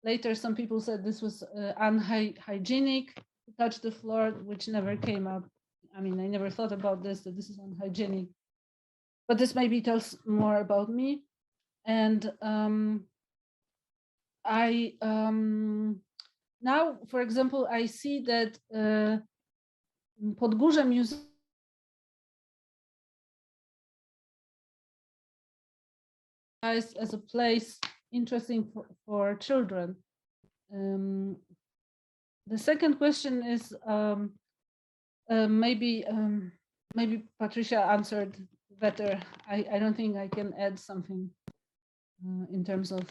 Speaker 2: later some people said this was unhygienic to touch the floor, which never came up. I mean, I never thought about this, that this is unhygienic, but this maybe tells more about me. And now, for example, I see that Podgórze Museum as a place interesting for children. The second question is maybe Patricia answered better. I don't think I can add something in terms of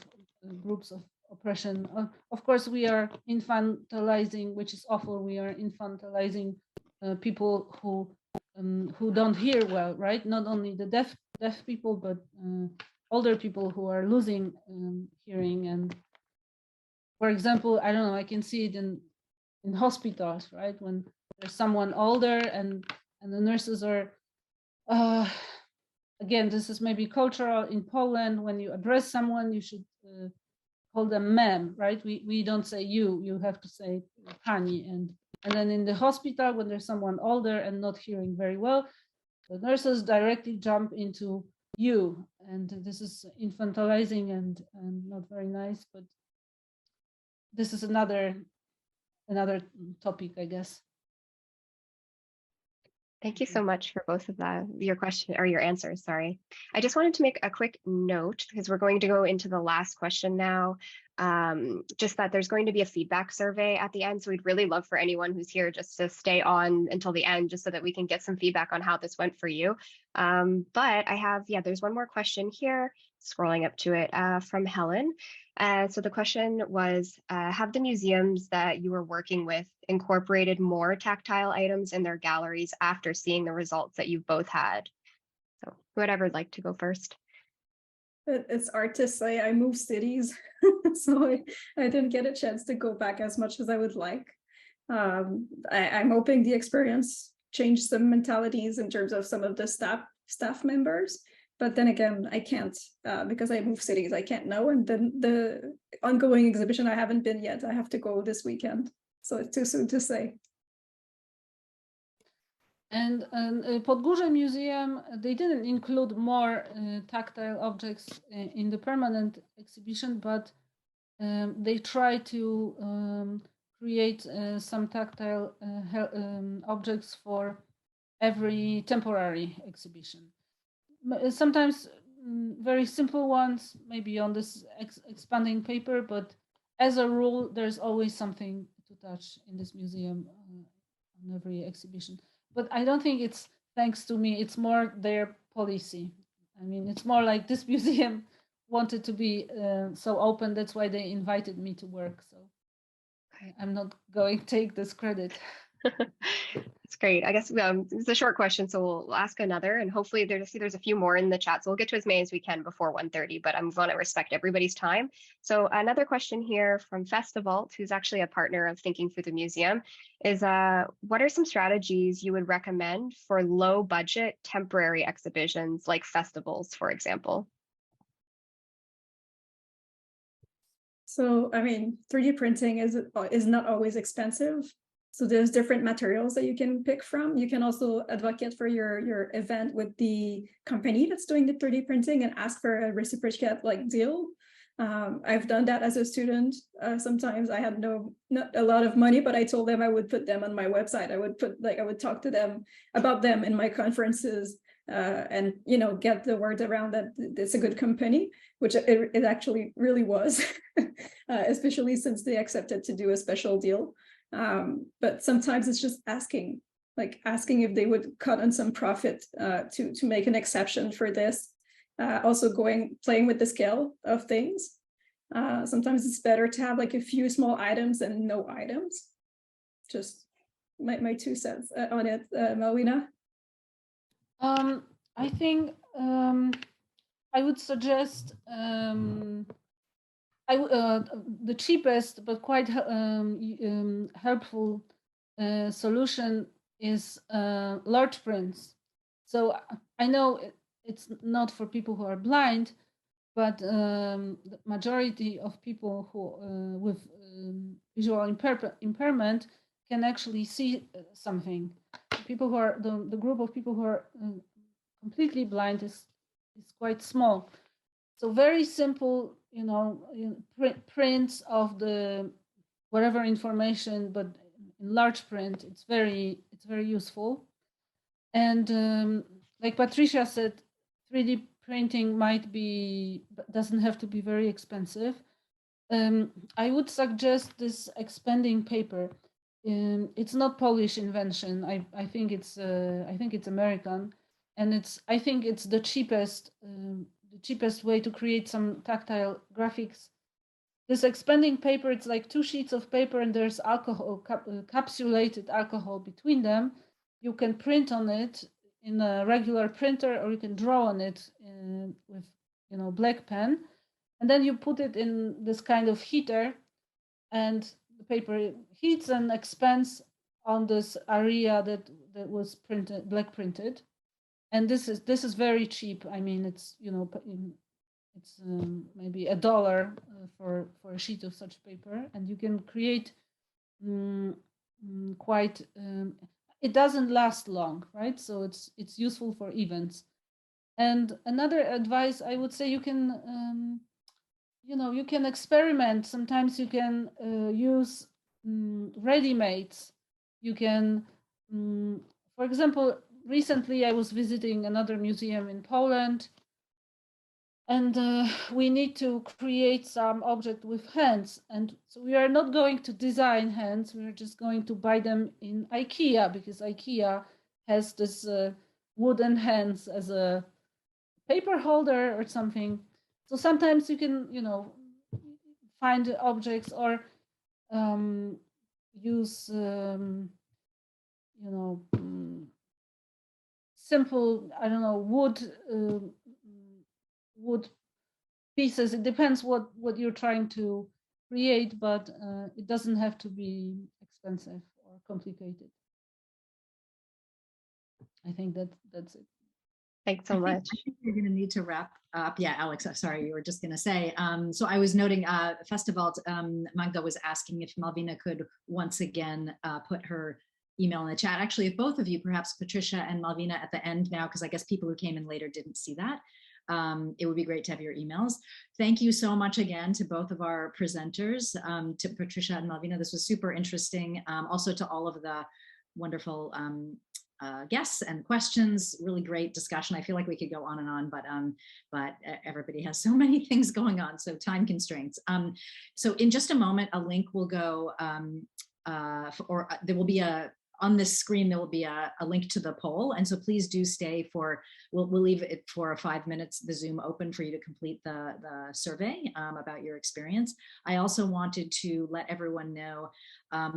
Speaker 2: groups of oppression. Of course, we are infantilizing, which is awful. We are infantilizing people who don't hear well, right? Not only the deaf people, but older people who are losing hearing, and for example, I don't know, I can see it in hospitals, right? When there's someone older and the nurses are, again, this is maybe cultural in Poland. When you address someone, you should call them ma'am, right? We don't say you have to say pani. And then in the hospital, when there's someone older and not hearing very well, the nurses directly jump into you. And this is infantilizing and not very nice, but this is another topic, I guess.
Speaker 3: Thank you so much for both of your question or your answers. Sorry. I just wanted to make a quick note because we're going to go into the last question now. Just that there's going to be a feedback survey at the end. So we'd really love for anyone who's here just to stay on until the end, just so that we can get some feedback on how this went for you. But I have, there's one more question here, scrolling up to it from Helen. So the question was, have the museums that you were working with incorporated more tactile items in their galleries after seeing the results that you've both had? So whoever would like to go first.
Speaker 4: It's hard to say. I moved cities, so I didn't get a chance to go back as much as I would like. I'm hoping the experience changed some mentalities in terms of some of the staff members. But then again, I can't, because I moved cities, I can't know. And then the ongoing exhibition, I haven't been yet. I have to go this weekend. So it's too soon to say.
Speaker 2: And Podgórze Museum, they didn't include more tactile objects in the permanent exhibition, but they try to create some tactile objects for every temporary exhibition. Sometimes very simple ones, maybe on this expanding paper, but as a rule, there's always something to touch in this museum on every exhibition. But I don't think it's thanks to me, it's more their policy. I mean, it's more like this museum wanted to be so open, that's why they invited me to work. So I'm not going to take this credit.
Speaker 3: That's great. I guess it's a short question, so we'll ask another, and hopefully there's a few more in the chat, so we'll get to as many as we can before 1:30, but I'm going to respect everybody's time. So another question here from Festival, who's actually a partner of Thinking Through the Museum, is what are some strategies you would recommend for low budget temporary exhibitions like festivals, for example?
Speaker 4: So, I mean, 3D printing is not always expensive. So there's different materials that you can pick from. You can also advocate for your event with the company that's doing the 3D printing and ask for a reciprocate like deal. I've done that as a student. Sometimes I had not a lot of money, but I told them I would put them on my website. I would talk to them about them in my conferences and get the word around that it's a good company, which it actually really was, especially since they accepted to do a special deal. But sometimes it's just asking if they would cut on some profit to make an exception for this. Also playing with the scale of things. Sometimes it's better to have like a few small items and no items. Just my 2 cents on it, Malwina.
Speaker 2: I think I would suggest the cheapest but quite helpful solution is large prints. So I know it's not for people who are blind, but the majority of people who with visual impairment can actually see something. People who are the group of people who are completely blind is quite small. So very simple, prints of the whatever information, but in large print, it's very useful. And like Patricia said, 3D printing doesn't have to be very expensive. I would suggest this expanding paper. It's not Polish invention. I think it's American, and I think it's the cheapest way to create some tactile graphics. This expanding paper, it's like 2 sheets of paper and there's alcohol, capsulated alcohol between them. You can print on it in a regular printer, or you can draw on it with black pen. And then you put it in this kind of heater and the paper heats and expands on this area that was printed, black printed. And this is very cheap. I mean, it's, you know, it's maybe $1 for a sheet of such paper, and you can create quite. It doesn't last long, right? So it's useful for events. And another advice I would say, you can, you know, you can experiment. Sometimes you can use ready-mades. You can, for example, recently I was visiting another museum in Poland, and we need to create some object with hands. And so we are not going to design hands, we're just going to buy them in IKEA, because IKEA has this wooden hands as a paper holder or something. So sometimes you can, you know, find objects or use, you know, simple, I don't know, wood pieces. It depends what you're trying to create, but it doesn't have to be expensive or complicated. I think that's it.
Speaker 3: Thanks so much.
Speaker 1: I think we're going to need to wrap up. Yeah, Alex, sorry, you were just going to say. So I was noting Festival, Magda was asking if Malvina could once again put her email in the chat. Actually, if both of you, perhaps Patricia and Malvina at the end now, because I guess people who came in later didn't see that. It would be great to have your emails. Thank you so much again to both of our presenters, to Patricia and Malvina. This was super interesting. Also to all of the wonderful guests and questions. Really great discussion. I feel like we could go on and on, but everybody has so many things going on, so time constraints. So in just a moment, a link will go, or there will be on this screen, there will be a link to the poll. And so please do stay for, we'll leave it for 5 minutes, the Zoom open for you to complete the survey about your experience. I also wanted to let everyone know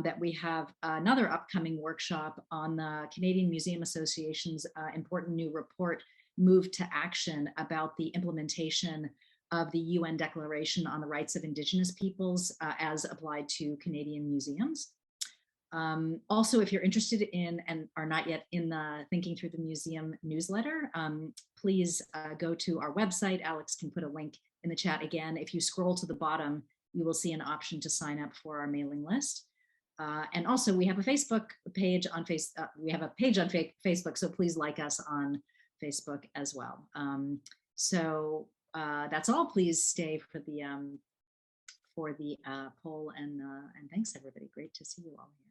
Speaker 1: that we have another upcoming workshop on the Canadian Museum Association's important new report, Move to Action, about the implementation of the UN Declaration on the Rights of Indigenous Peoples as applied to Canadian museums. Also, if you're interested in and are not yet in the Thinking Through the Museum newsletter, please go to our website. Alex can put a link in the chat again. If you scroll to the bottom, you will see an option to sign up for our mailing list. And also, we have a Facebook page on Facebook, so please like us on Facebook as well. So that's all. Please stay for the poll, and thanks everybody. Great to see you all here.